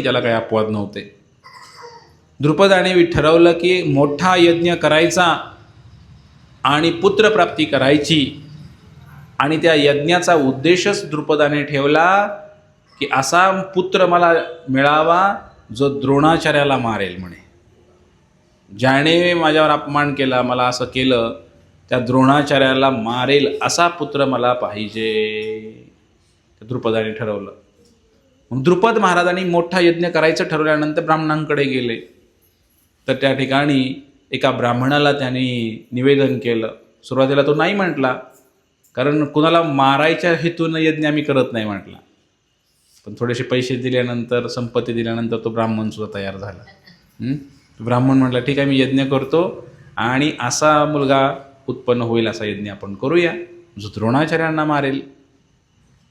त्याला काही अपवाद नव्हते. द्रुपदाने ठरवलं की मोठा यज्ञ करायचा आणि पुत्रप्राप्ती करायची, आणि त्या यज्ञाचा उद्देशच द्रुपदाने ठेवला की असा पुत्र मला मिळावा जो द्रोणाचार्याला मारेल. म्हणे, ज्याने माझ्यावर अपमान केला, मला असं केलं, त्या द्रोणाचार्याला मारेल असा पुत्र मला पाहिजे, द्रुपदाने ठरवलं. मग द्रुपद महाराजांनी मोठा यज्ञ करायचं ठरवल्यानंतर ब्राह्मणांकडे गेले. तर त्या ठिकाणी एका ब्राह्मणाला त्यांनी निवेदन केलं. सुरुवातीला तो नाही म्हटला, कारण कुणाला मारायच्या हेतून यज्ञ आम्ही करत नाही म्हटला. पण थोडेसे पैसे दिल्यानंतर, संपत्ती दिल्यानंतर तो ब्राह्मणसुद्धा तयार झाला. ब्राह्मण म्हटला, ठीक आहे, मी यज्ञ करतो आणि असा मुलगा उत्पन्न होईल असा यज्ञ आपण करूया जो द्रोणाचार्यांना मारेल.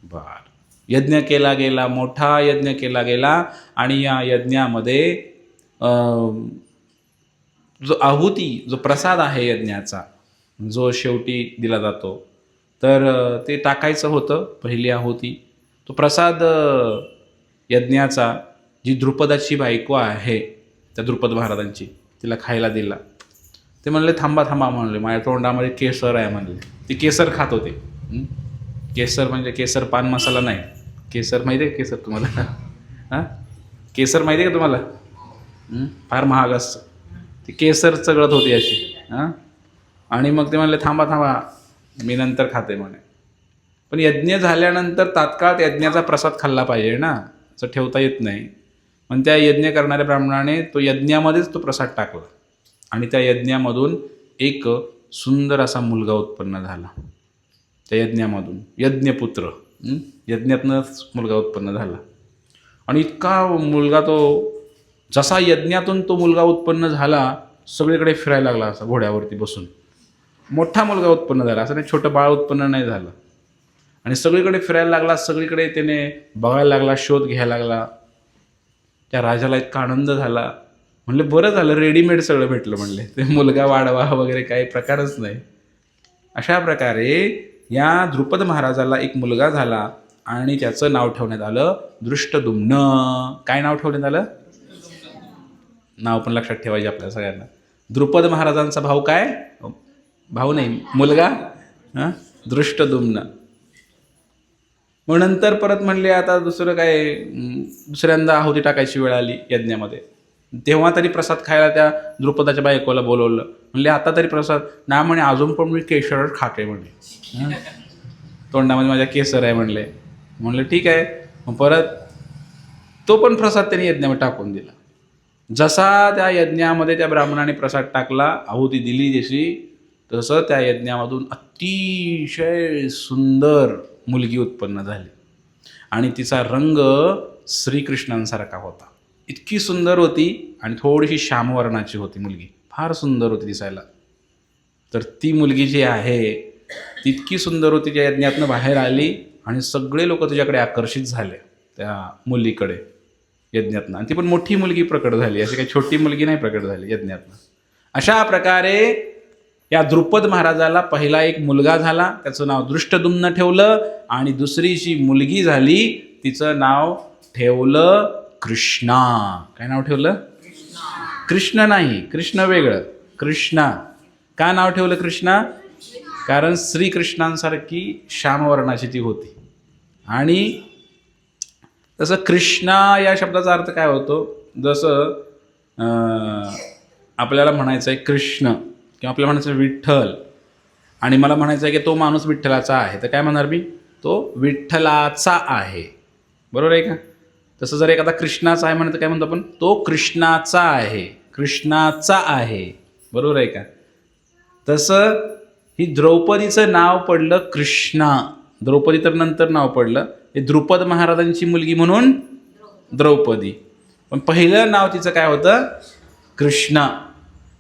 बर, यज्ञ केला गेला, मोठा यज्ञ केला गेला. आणि या यज्ञामध्ये जो आहुती, जो प्रसाद आहे यज्ञाचा, जो शेवटी दिला जातो, तर ते टाकायचं होतं पहिली आहुती. तो प्रसाद यज्ञाचा जी द्रुपदाची बायको आहे, त्या द्रुपद महाराजांची, तिला खायला दिला. ते म्हणले, थांबा थांबा म्हणले, माझ्या तोंडामध्ये केसर आहे म्हणले. ती केसर खात होते. केसर म्हणजे केसर पान मसाला नाही, केसर माहिती आहे? केसर तुम्हाला हां, केसर माहिती आहे का तुम्हाला? फार महाग असतं. ती केसर चगळत होती अशी. आणि मग ते म्हणले, थांबा थांबा, मी नंतर खाते म्हणे. पण यज्ञ झाल्यानंतर तात्काळ यज्ञाचा प्रसाद खाल्ला पाहिजे ना, असं ठेवता येत नाही. पण त्या यज्ञ करणाऱ्या ब्राह्मणाने तो यज्ञामध्येच तो प्रसाद टाकला, आणि त्या यज्ञामधून एक सुंदर असा मुलगा उत्पन्न झाला. त्या यज्ञामधून यज्ञपुत्र, यज्ञातनंच मुलगा उत्पन्न झाला. आणि इतका मुलगा, तो जसा यज्ञातून तो मुलगा उत्पन्न झाला, सगळीकडे फिरायला लागला असा घोड्यावरती बसून. मोठा मुलगा उत्पन्न झाला, असं नाही छोटं बाळ उत्पन्न नाही झालं. आणि सगळीकडे फिरायला लागला, सगळीकडे त्याने बघायला लागला, शोध घ्यायला लागला. त्या राजाला इतका आनंद झाला. म्हणले, बरं झालं, रेडीमेड सगळं भेटलं. म्हणले, ते मुलगा वाढवा वगैरे काही प्रकारच नाही. अशा प्रकारे या द्रुपद महाराजाला एक मुलगा झाला आणि त्याचं नाव ठेवण्यात आलं दृष्टद्युम्न. काय नाव ठेवण्यात आलं? नाव पण लक्षात ठेवायचे आपल्या सगळ्यांना. द्रुपद महाराजांचा भाऊ काय? भाऊ नाही, मुलगा दृष्टद्युम्न. मग नंतर परत म्हणले, आता दुसरं काय, दुसऱ्यांदा आहुती टाकायची वेळ आली यज्ञामध्ये. तेव्हा तरी प्रसाद खायला त्या द्रुपदाच्या बायकोला बोलवलं. म्हणले, आता तरी प्रसाद ना. म्हणे, अजून पण मी केशरच खाते म्हणले, तोंडामध्ये माझ्या केसर आहे म्हणले. म्हणले, ठीक आहे. मग परत तो पण प्रसाद त्यांनी यज्ञामध्ये टाकून दिला. जसा त्या यज्ञामध्ये त्या ब्राह्मणाने प्रसाद टाकला, आहुती दिली जशी, तसं त्या यज्ञामधून अतिशय सुंदर मुलगी उत्पन्न झाली. आणि तिचा रंग श्रीकृष्णांसारखा होता. इतकी सुंदर होती आणि थोडीशी श्यामवर्णाची होती मुलगी, फार सुंदर होती दिसायला. तर ती मुलगी जी आहे ती इतकी सुंदर होती, त्या यज्ञातनं बाहेर आली आणि सगळे लोक तिच्याकडे आकर्षित झाले त्या मुलीकडे यज्ञातनं. आणि ती पण मोठी मुलगी प्रकट झाली, अशी काही छोटी मुलगी नाही प्रकट झाली यज्ञातनं. अशा प्रकारे या द्रुपद महाराजाला पहिला एक मुलगा झाला, त्याचं नाव दृष्टद्युम्न ठेवलं. आणि दुसरी जी मुलगी झाली तिचं नाव ठेवलं कृष्णा. काय नाव ठेवलं? कृष्ण नाही, कृष्ण वेगळं, कृष्णा. का नाव ठेवलं कृष्णा? कारण श्रीकृष्णांसारखी श्यामवर्णाची ती होती. आणि तसं कृष्णा या शब्दाचा अर्थ काय होतो? जसं आपल्याला म्हणायचं आहे कृष्ण, किंवा आपल्याला म्हणायचं विठ्ठल, आणि मला म्हणायचं आहे की तो माणूस विठ्ठलाचा आहे, तर काय म्हणणार मी? तो विठ्ठलाचा आहे. बरोबर आहे का? तसं जर एखादा कृष्णाचा आहे म्हणतं, काय म्हणतो आपण? तो कृष्णाचा आहे, कृष्णाचा आहे. बरोबर आहे का? तसं ही द्रौपदीचं नाव पडलं कृष्णा. द्रौपदी तर नंतर नाव पडलं, हे द्रुपद महाराजांची मुलगी म्हणून द्रौपदी. पण पहिलं नाव तिचं काय होतं? कृष्णा.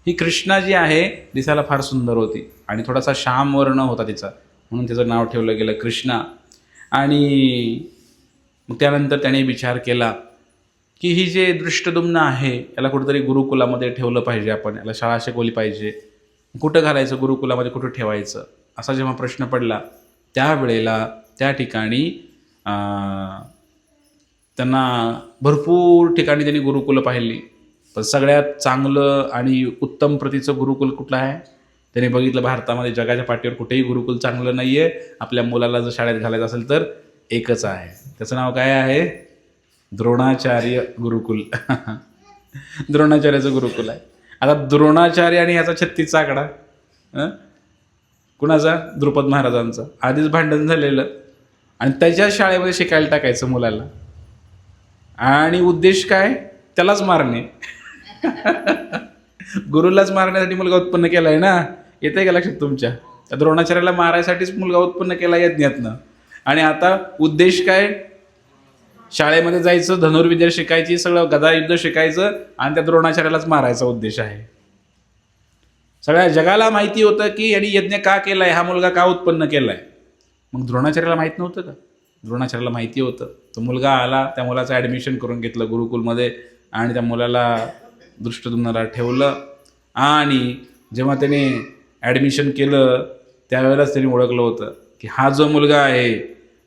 ही कृष्णा जी आहे दिसायला फार सुंदर होती आणि थोडासा श्यामवर्ण होता तिचा, म्हणून तिचं नाव ठेवलं गेलं कृष्णा. आणि मग त्यानंतर त्याने विचार केला की ही जे दृष्टद्युम्न आहे याला कुठेतरी गुरुकुलामध्ये ठेवलं पाहिजे, आपण याला शाळा शिकवली पाहिजे. कुठं घालायचं, गुरुकुलामध्ये कुठं ठेवायचं, असा जेव्हा प्रश्न पडला त्यावेळेला त्या ठिकाणी त्यांना भरपूर ठिकाणी त्यांनी गुरुकुलं पाहिली, पण सगळ्यात चांगलं आणि उत्तम प्रतीचं गुरुकुल कुठलं आहे त्याने बघितलं. भारतामध्ये जगाच्या पाठीवर कुठेही गुरुकुल चांगलं नाही आहे. आपल्या मुलाला जर शाळेत घालायचं असेल तर एकच आहे. त्याचं नाव काय आहे? द्रोणाचार्य गुरुकुल. द्रोणाचार्याचं गुरुकुल आहे. आता द्रोणाचार्य आणि ह्याचा 36 आकडा कुणाचा? द्रुपद महाराजांचा. आधीच भांडण झालेलं आणि त्याच्या शाळेमध्ये शिकायला टाकायचं मुलाला, आणि उद्देश काय? त्यालाच मारणे. गुरुलाच मारण्यासाठी मुलगा उत्पन्न केलाय ना. येतंय का लक्षात तुमच्या? त्या द्रोणाचार्याला मारायसाठीच मुलगा उत्पन्न केला यज्ञातनं. आणि आता उद्देश काय? शाळेमध्ये जायचं, धनुर्विद्या शिकायची, सगळं गदा युद्ध शिकायचं आणि त्या द्रोणाचार्यालाच मारायचा उद्देश आहे. सगळ्या जगाला माहिती होतं की यांनी यज्ञ का केलाय, हा मुलगा का उत्पन्न केलाय. मग द्रोणाचार्याला माहीत नव्हतं का? द्रोणाचार्याला माहिती होतं. तो मुलगा आला, त्या मुलाचं ॲडमिशन करून घेतलं गुरुकुलमध्ये आणि त्या मुलाला दृष्टद्युम्नाला ठेवलं. आणि जेव्हा त्याने ॲडमिशन केलं त्यावेळेलाच त्यांनी ओळखलं होतं की हा जो मुलगा आहे,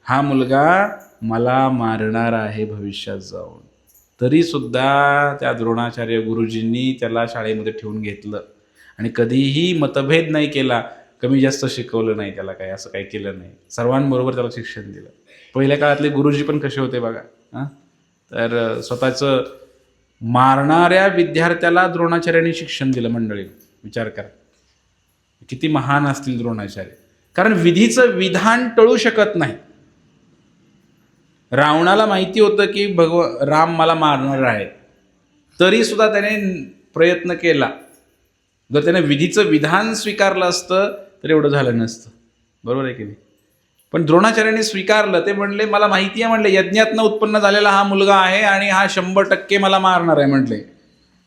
हा मुलगा मला मारणार आहे भविष्यात जाऊन. तरीसुद्धा त्या द्रोणाचार्य गुरुजींनी त्याला शाळेमध्ये ठेवून घेतलं आणि कधीही मतभेद नाही केला, कमी जास्त शिकवलं नाही त्याला, काय असं काही केलं नाही. सर्वांबरोबर त्याला शिक्षण दिलं. पहिल्या काळातले गुरुजी पण कसे होते बघा. तर स्वतःचं मारणाऱ्या विद्यार्थ्याला द्रोणाचार्यांनी शिक्षण दिलं. मंडळी विचार करा, किती महान असतील द्रोणाचार्य. कारण विधीचं विधान टळू शकत नाही. रावणाला माहिती होतं की राम मला मारणार आहे, तरी सुद्धा त्याने प्रयत्न केला. जर त्याने विधीचं विधान स्वीकारलं असतं तर एवढं झालं नसतं. बरोबर आहे की नाही? पण द्रोणाचार्यांनी स्वीकारलं. ते म्हणले मला माहिती आहे, म्हणले यज्ञातनं उत्पन्न झालेला हा मुलगा आहे आणि हा 100% मला मारणार आहे म्हटले.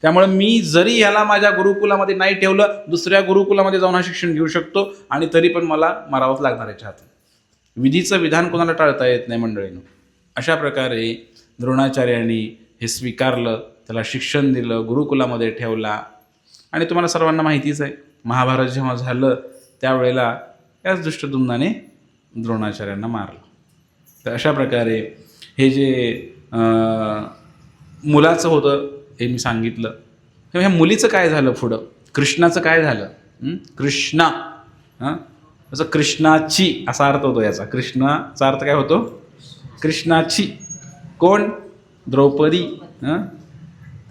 त्यामुळे मी जरी ह्याला माझ्या गुरुकुलामध्ये नाही ठेवलं, दुसऱ्या गुरुकुलामध्ये जाऊन हा शिक्षण घेऊ शकतो आणि तरी पण मला मारावंच लागणार याच्या हातून. विधीचं विधान कोणाला टाळता येत नाही मंडळीनं. अशा प्रकारे द्रोणाचार्यांनी हे स्वीकारलं, त्याला शिक्षण दिलं, गुरुकुलामध्ये ठेवला. आणि तुम्हाला सर्वांना माहितीच आहे, महाभारत जेव्हा झालं त्यावेळेला याच दृष्टद्युम्नाने द्रोणाचार्यांना मारलं. तर अशा प्रकारे हे जे मुलाचं होतं हे मी सांगितलं. ह्या मुलीचं काय झालं पुढं? कृष्णाचं काय झालं? कृष्णा असं कृष्णाची असा अर्थ होतो याचा. कृष्णाचा अर्थ काय होतो? कृष्णाची. कोण? द्रौपदी.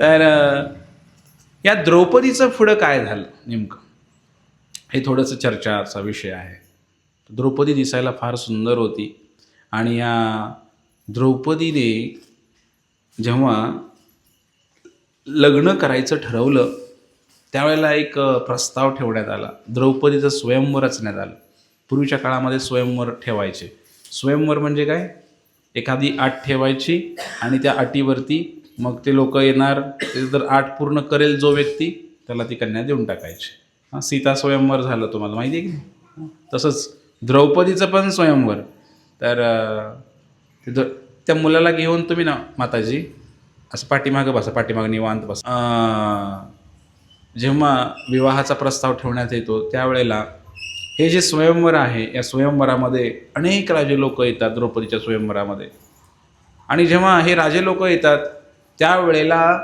तर या द्रौपदीचं पुढं काय झालं नेमकं, हे थोडंसं चर्चाचा विषय आहे. द्रौपदी दिसायला फार सुंदर होती आणि या द्रौपदीने जेव्हा लग्न करायचं ठरवलं त्यावेळेला एक प्रस्ताव ठेवण्यात आला. द्रौपदीचं स्वयंवर रचण्यात आलं. पूर्वीच्या काळामध्ये स्वयंवर ठेवायचे. स्वयंवर म्हणजे काय? एखादी अट ठेवायची आणि त्या अटीवरती मग ते लोक येणार. जर अट पूर्ण करेल जो व्यक्ती त्याला ती कन्या देऊन टाकायची. सीता स्वयंवर झालं, तुम्हाला माहिती आहे की? तसंच द्रौपदीचं पण स्वयंवर. तर त्या मुलाला घेऊन तुम्ही ना माताजी असं पाठीमागं बसा, पाठीमागं निवांत बसा. जेव्हा विवाहाचा प्रस्ताव ठेवण्यात येतो त्यावेळेला हे जे स्वयंवर आहे, या स्वयंवरामध्ये अनेक राजे लोक येतात द्रौपदीच्या स्वयंवरामध्ये. आणि जेव्हा हे राजे लोक येतात त्यावेळेला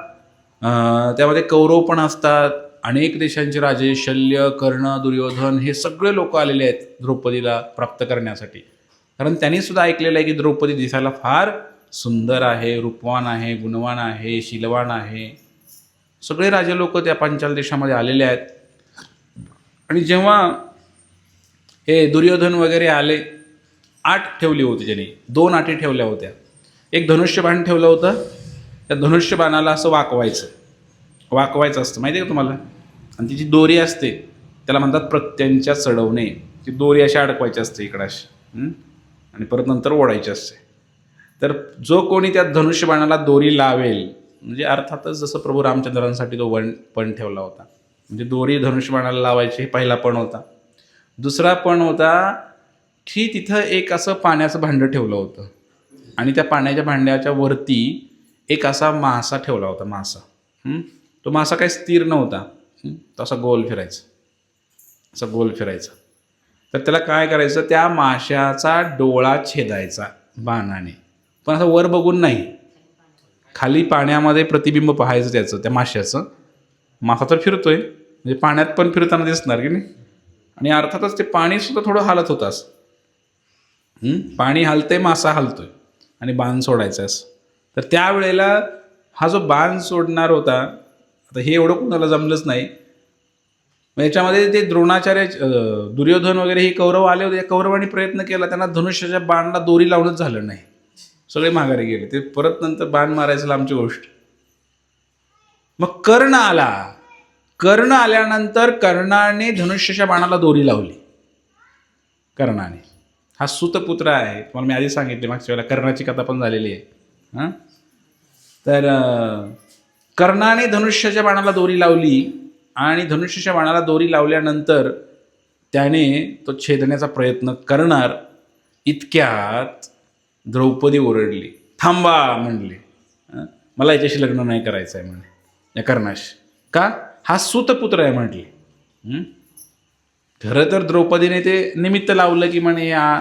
त्यामध्ये कौरव पण असतात, अनेक देशांचे राजे, शल्य, कर्ण, दुर्योधन, हे सगळे लोक आलेले आहेत द्रौपदीला प्राप्त करण्यासाठी. कारण त्यांनी सुद्धा ऐकलेलं आहे की द्रौपदी दिसायला फार सुंदर आहे, रूपवान आहे, गुणवान आहे, शीलवान आहे. सगळे राजे लोक त्या पांचाल देशामध्ये आलेले आहेत. आणि जेव्हा हे दुर्योधन वगैरे आले, 8 ठेवली होती त्यांनी, 2 अटी ठेवल्या होत्या. एक धनुष्यबाण ठेवलं होतं. त्या धनुष्यबाणाला असं वाकवायचं असतं, माहिती आहे का तुम्हाला? आणि ती जी दोरी असते त्याला म्हणतात प्रत्यंच्या चढवणे. ती दोरी अशी अडकवायची असते इकडं अशी, आणि परत नंतर ओढायची असते. तर जो कोणी त्या धनुष्यबाणाला दोरी लावेल, म्हणजे अर्थातच जसं प्रभू रामचंद्रांसाठी तो पण ठेवला होता, म्हणजे दोरी धनुष्यबाणाला लावायची, हे पहिला पण होता. दुसरा पण होता की तिथं एक असं पाण्याचं भांडं ठेवलं होतं आणि त्या पाण्याच्या भांड्याच्या वरती एक असा मासा ठेवला होता. तो मासा काही स्थिर नव्हता, तो असा गोल फिरायचा. तर त्याला काय करायचं, त्या माशाचा डोळा छेदायचा बाणाने, पण असं वर बघून नाही, खाली पाण्यामध्ये प्रतिबिंब पाहायचं त्याचं, त्या माश्याचं. मासा तर फिरतोय, म्हणजे पाण्यात पण फिरताना दिसणार की नाही. आणि अर्थातच ते पाणी सुद्धा थोडं हालत होतं असं. पाणी हालतंय, मासा हालतोय आणि बाण सोडायचा असं. तर त्यावेळेला हा जो बाण सोडणार होता, आता हे एवढं कुणाला जमलंच नाही. मग याच्यामध्ये ते द्रोणाचार्य, दुर्योधन वगैरे हे कौरव आले होते. कौरवांनी प्रयत्न केला, त्यांना धनुष्याच्या बाणला दोरी लावणंच झालं नाही. सगळे माघारी गेले. ते परत नंतर बाण मारायचं लांबची गोष्ट. मग कर्ण आला. कर्ण आल्यानंतर कर्णाने धनुष्याच्या बाणाला दोरी लावली. कर्णाने, हा सूतपुत्र आहे. तुम्हाला मी आधी सांगितले, मागच्या वेळेला कर्णाची कथा पण झालेली आहे. तर कर्णाने धनुष्याच्या बाणाला दोरी लावली आणि धनुष्याच्या बाणाला दोरी लावल्यानंतर त्याने तो छेदण्याचा प्रयत्न करणार इतक्यात द्रौपदी ओरडली, थांबा म्हणले, मला याच्याशी लग्न नाही करायचं आहे म्हणे, या कर्णाशी. का? हा सूतपुत्र आहे म्हटले. खरं तर द्रौपदीने ते निमित्त लावलं की म्हणे हा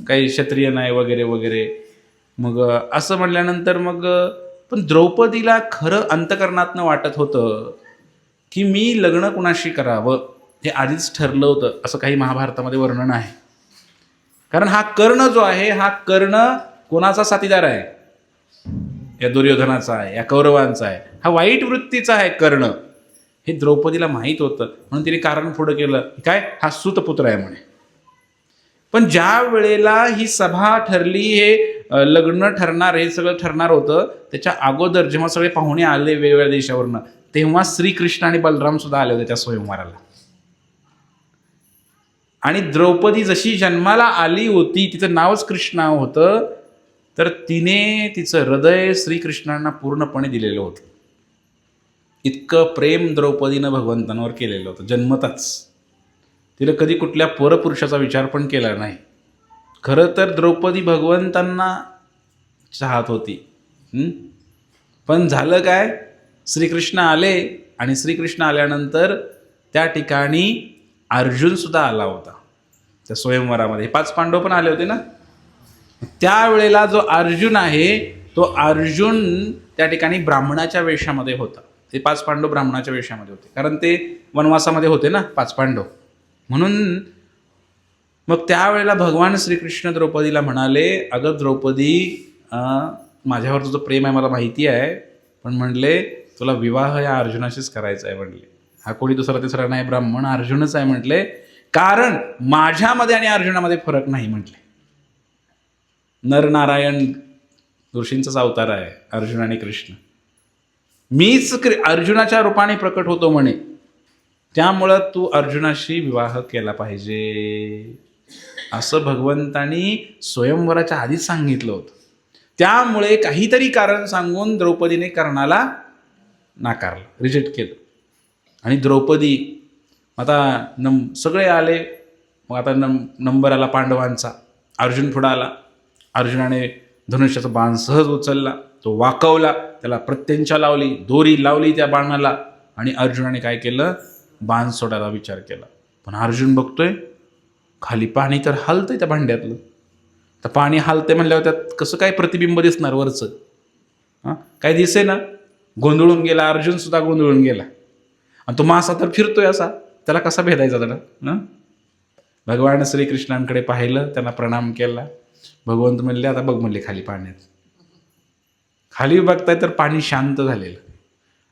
काही क्षत्रिय नाही वगैरे वगैरे. मग असं म्हटल्यानंतर मग पण द्रौपदीला खरं अंतकरणातनं वाटत होतं की मी लग्न कुणाशी करावं हे आधीच ठरलं होतं, असं काही महाभारतामध्ये वर्णन आहे. कारण हा कर्ण जो आहे, हा कर्ण कोणाचा साथीदार आहे? या दुर्योधनाचा आहे, या कौरवांचा आहे. हा वाईट वृत्तीचा आहे कर्ण. हे द्रौपदीला माहीत होतं, म्हणून तिने कारण पुढं केलं, काय हा सूतपुत्र आहे म्हणे. पण ज्या वेळेला ही सभा ठरली, हे लग्न ठरणार, हे सगळं ठरणार होतं, त्याच्या अगोदर जेव्हा सगळे पाहुणे आले वेगवेगळ्या देशावरनं, तेव्हा श्रीकृष्ण आणि बलराम सुद्धा आले होते त्या स्वयंवराला. आणि द्रौपदी जशी जन्माला आली होती, तिचं नावच कृष्णा होतं, तर तिने तिचं हृदय श्रीकृष्णांना पूर्णपणे दिलेलं होतं. इतकं प्रेम द्रौपदीनं भगवंतांवर केलेलं होतं जन्मताच. तिला कधी कुठल्या परपुरुषाचा विचार पण केला नाही. खरं तर द्रौपदी भगवंतांना चाहत होती. पण झालं काय, श्रीकृष्ण आले आणि श्रीकृष्ण आल्यानंतर त्या ठिकाणी अर्जुन सुद्धा आला होता त्या स्वयंवरामध्ये. 5 पांडव पण आले होते ना. त्यावेळेला जो अर्जुन आहे, तो अर्जुन त्या ठिकाणी ब्राह्मणाच्या वेशामध्ये होता. ते 5 पांडव ब्राह्मणाच्या वेशामध्ये होते, कारण ते वनवासामध्ये होते ना 5 पांडव. म्हणून मग त्यावेळेला भगवान श्रीकृष्ण द्रौपदीला म्हणाले, अगं द्रौपदी, माझ्यावर तुझं प्रेम आहे मला माहिती आहे, पण म्हणले तुला विवाह या अर्जुनाशीच करायचा आहे म्हणले. हा कोणी दुसरा तिसरा नाही, ब्राह्मण अर्जुनच आहे म्हटले. कारण माझ्यामध्ये आणि अर्जुनामध्ये फरक नाही म्हटले. नरनारायण ऋषींचाच अवतार आहे अर्जुन आणि कृष्ण. मीच अर्जुनाच्या रूपाने प्रकट होतो म्हणे, त्यामुळं तू अर्जुनाशी विवाह केला पाहिजे, असं भगवंतानी स्वयंवराच्या आधीच सांगितलं होतं. त्यामुळे काहीतरी कारण सांगून द्रौपदीने कर्णाला नाकारलं, रिजेक्ट केलं. आणि द्रौपदी आता सगळे आले. मग आता नंबर आला पांडवांचा. अर्जुन पुढं आला. अर्जुनाने धनुष्याचा बाण सहज उचलला, तो वाकवला, त्याला प्रत्यंचा लावली, दोरी लावली त्या बाणाला, आणि अर्जुनाने काय केलं, बाण सोडायला विचार केला. पण अर्जुन बघतोय खाली पाणी तर हलतंय त्या भांड्यातलं. तर पाणी हलतंय म्हणल्यावर त्यात कसं काय प्रतिबिंब दिसणार वरचं? काय दिसे ना. गोंधळून गेला, अर्जुन सुद्धा गोंधळून गेला. आणि तो मासा तर फिरतोय असा, त्याला कसा भेदायचा त्याला? भगवान श्रीकृष्णांकडे पाहिलं, त्यांना प्रणाम केला. भगवंत म्हणले, आता बघ म्हणले खाली पाण्यात. खाली बघताय तर पाणी शांत झालेलं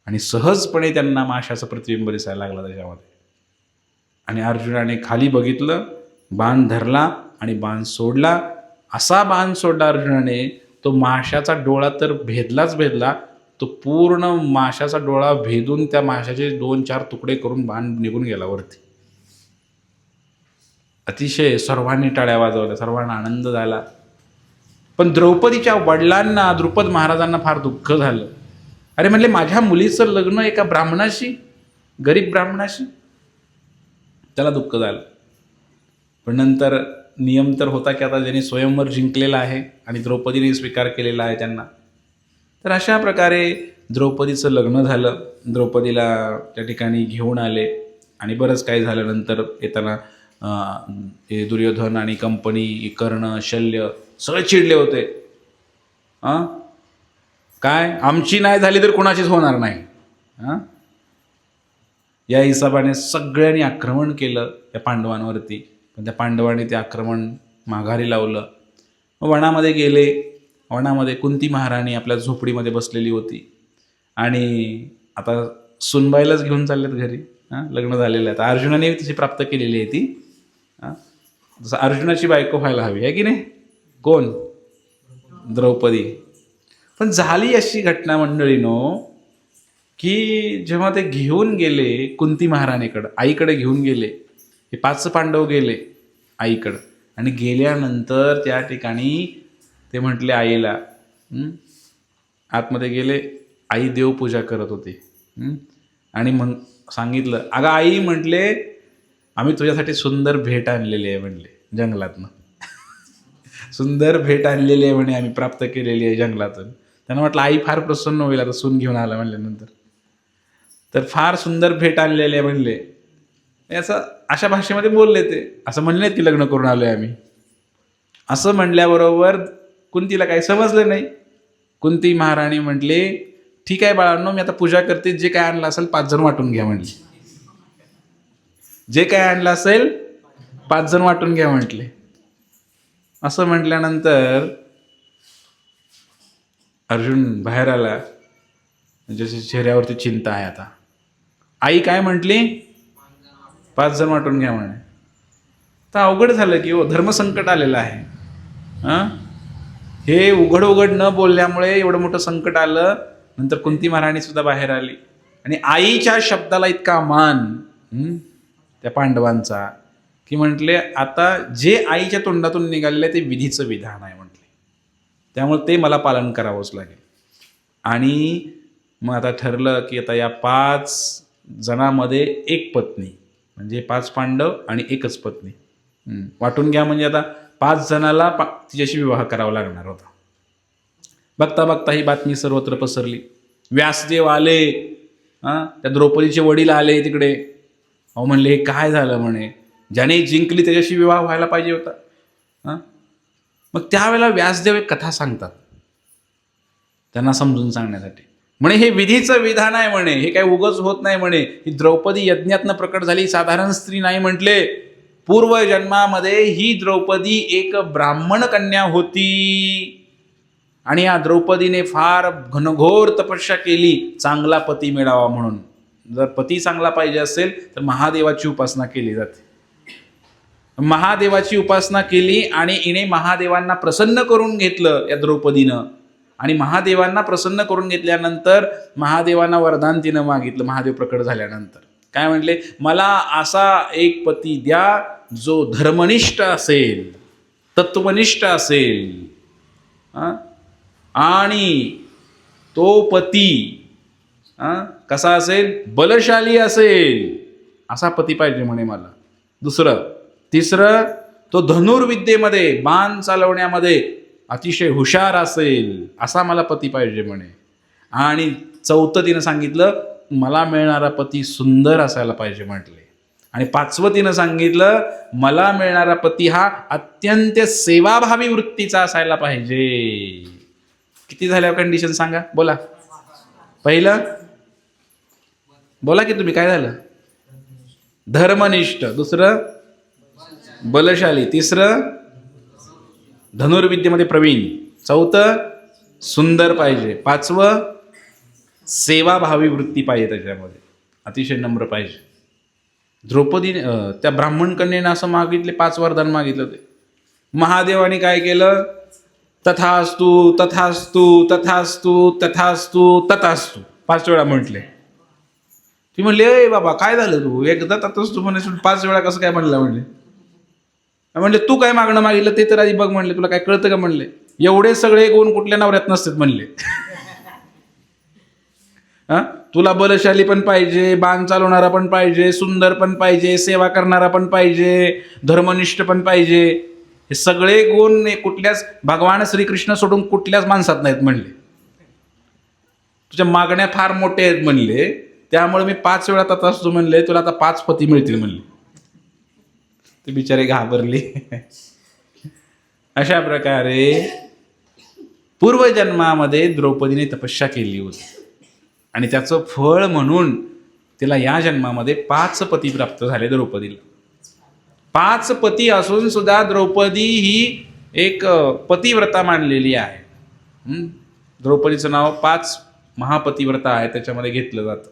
आणि सहजपणे त्यांना माशाचं प्रतिबिंब दिसायला लागलं त्याच्यामध्ये. आणि अर्जुनाने खाली बघितलं, बाण धरला आणि बाण सोडला. असा बाण सोडला अर्जुनाने, तो माशाचा डोळा तर भेदलाच भेदला. तो पूर्ण माशाचा डोळा भेदून त्या माशाचे 2-4 तुकडे करून बाण निघून गेला वरती. अतिशय सर्वांनी टाळ्या वाजवल्या, सर्वांना आनंद झाला. पण द्रौपदीच्या वडिलांना, द्रुपद महाराजांना फार दुःख झालं. अरे म्हणले, माझ्या मुलीचं लग्न एका ब्राह्मणाशी, गरीब ब्राह्मणाशी. त्याला दुःख झालं. पण नंतर नियम तर होता की आता ज्यांनी स्वयंवर जिंकलेला आहे आणि द्रौपदीने स्वीकार केलेला आहे त्यांना, तर अशा प्रकारे द्रौपदीचं लग्न झालं. द्रौपदीला त्या ठिकाणी घेऊन आले आणि बरंच काही झालं. नंतर येताना दुर्योधन आणि कंपनी, कर्ण, शल्य सगळे चिडले होते. काय आमची नाही झाली तर कोणाचीच होणार नाही. हां, या हिसाबाने सगळ्यांनी आक्रमण केलं त्या पांडवांवरती. पण त्या पांडवांनी ते आक्रमण माघारी लावलं. वनामध्ये गेले. वनामध्ये कुंती महाराणी आपल्या झोपडीमध्ये बसलेली होती आणि आता सुनबाईलाच घेऊन चाललेत घरी. हां, लग्न झालेलं आहे. आता अर्जुनाने तशी प्राप्त केलेली आहे ती. हां, जसं अर्जुनाची बायको व्हायला हवी आहे की नाही. कोण? द्रौपदी. पण झाली अशी घटना मंडळीनो, की जेव्हा ते घेऊन गेले कुंती महाराणीकडं, आईकडे घेऊन गेले, हे 5 पांडव गेले आईकडं आणि गेल्यानंतर त्या ठिकाणी ते म्हटले आईला, आतमध्ये गेले. आई देवपूजा करत होती आणि मग सांगितलं, अगं आई, म्हटले आम्ही तुझ्यासाठी सुंदर भेट आणलेली आहे म्हणले जंगलातनं. सुंदर भेट आणलेली आहे म्हणे, आम्ही प्राप्त केलेली आहे जंगलातून. त्यांना म्हटलं आई फार प्रसन्न होईल आता सून घेऊन आला म्हणल्यानंतर. तर फार सुंदर भेट आणलेली आहे म्हणले. असं अशा भाषेमध्ये बोलले ते. असं म्हणले की लग्न करून आलोय आम्ही. असं म्हणल्याबरोबर कुंतीला काही समजलं नाही. कुंती महाराणी म्हटले, ठीक आहे बाळांनो, मी आता पूजा करते, जे काय आणलं असेल 5 जण वाटून घ्या म्हणले. जे काय आणलं असेल 5 जण वाटून घ्या म्हटले. असं म्हटल्यानंतर अर्जुन बाहेर आला. ज्याच्या चेहऱ्यावरती चिंता आहे. आता आई काय म्हटली? 5 जण वाटून घ्या म्हणे. तर अवघड झालं की धर्मसंकट आलेलं आहे. हां, हे उघड उघड न बोलल्यामुळे एवढं मोठं संकट आलं. नंतर कुंती महाराणी सुद्धा बाहेर आली आणि आईच्या शब्दाला इतका मान त्या पांडवांचा की म्हटले आता जे आईच्या तोंडातून निघालेलं ते विधीचं विधान आहे म्हटले, त्यामुळे ते मला पालन करावंच लागेल. आणि मग आता ठरलं की आता या 5 जणांमध्ये एक पत्नी, म्हणजे 5 पांडव आणि एकच पत्नी वाटून घ्या. म्हणजे आता 5 जणाला तिच्याशी विवाह करावा लागणार होता. बघता बघता ही बातमी सर्वत्र पसरली. व्यासदेव आले. त्या द्रौपदीचे वडील आले तिकडे. अहो म्हणले हे काय झालं म्हणे, ज्याने जिंकली त्याच्याशी विवाह व्हायला पाहिजे होता. मग त्यावेळेला व्यासदेव एक कथा सांगतात त्यांना समजून सांगण्यासाठी. म्हणे हे विधीचं विधान आहे म्हणे, हे काही उगाच होत नाही म्हणे. ही द्रौपदी यज्ञातनं प्रकट झाली, साधारण स्त्री नाही म्हटले. पूर्व जन्मामध्ये ही द्रौपदी एक ब्राह्मण कन्या होती आणि या द्रौपदीने फार घनघोर तपस्या केली चांगला पती मिळावा म्हणून. जर पती चांगला पाहिजे असेल तर महादेवाची उपासना केली जाते. महादेवाची उपासना केली आणि हिने महादेवांना प्रसन्न करून घेतलं या द्रौपदीनं. आणि महादेवांना प्रसन्न करून घेतल्यानंतर महादेवांना वरदान तिनं मागितलं. महादेव प्रकट झाल्यानंतर काय म्हटले, मला असा एक पती द्या जो धर्मनिष्ठ असेल, तत्वनिष्ठ असेल, आणि तो पती कसा असेल, बलशाली असेल, असा पती पाहिजे म्हणे मला. तिसरं तो धनुर्विद्येमध्ये, बाण चालवण्यामध्ये अतिशय हुशार असेल, असा मला पती पाहिजे म्हणे. आणि चौथं तिनं सांगितलं मला मिळणारा पती सुंदर असायला पाहिजे म्हटले. आणि 5वं तिनं सांगितलं मला मिळणारा पती हा अत्यंत सेवाभावी वृत्तीचा असायला पाहिजे. किती झाल्या कंडिशन सांगा, बोला. पहिलं बोला की तुम्ही, काय झालं? धर्मनिष्ठ. दुसरं बलशाली. तिसरं धनुर्विद्येमध्ये प्रवीण. चौथं सुंदर पाहिजे. 5वं सेवाभावी वृत्ती पाहिजे त्याच्यामध्ये, अतिशय नम्र पाहिजे. द्रौपदीने त्या ब्राह्मण कन्येनं असं मागितले, 5 वरदान मागितलं. ते महादेवाने काय केलं, तथास्तु तथास्तु तथास्तु तथास्तु तथास्तु 5 वेळा म्हटले. ती म्हणले ए बाबा काय झालं, तू एकदा तथास्तु म्हणे 5 वेळा कसं काय म्हणलं म्हणले. म्हणले तू काय मागणं मागितलं ते तर आधी बघ म्हणले, तुला काय कळतं का म्हणले. एवढे सगळे गुण कुठल्या नवऱ्यात नसतात म्हणले. तुला बलशाली पण पाहिजे, बाण चालवणारा पण पाहिजे, सुंदर पण पाहिजे, सेवा करणारा पण पाहिजे, धर्मनिष्ठ पण पाहिजे. हे सगळे गुण कुठल्याच भगवान श्रीकृष्ण सोडून कुठल्याच माणसात नाहीत म्हणले. तुझ्या मागण्या फार मोठ्या आहेत म्हणले, त्यामुळे मी 5 वेळा तथास्तु म्हणले, तुला आता 5 पती मिळतील म्हणले. ते बिचारे घाबरले. अशा प्रकारे पूर्वजन्मामध्ये द्रौपदीने तपस्या केली होती आणि त्याचं फळ म्हणून तिला या जन्मामध्ये 5 पती प्राप्त झाले. द्रौपदीला 5 पती असून सुद्धा द्रौपदी ही एक पतिव्रता मानलेली आहे. द्रौपदीचं नाव 5 महापतिव्रता आहे त्याच्यामध्ये घेतलं जातं.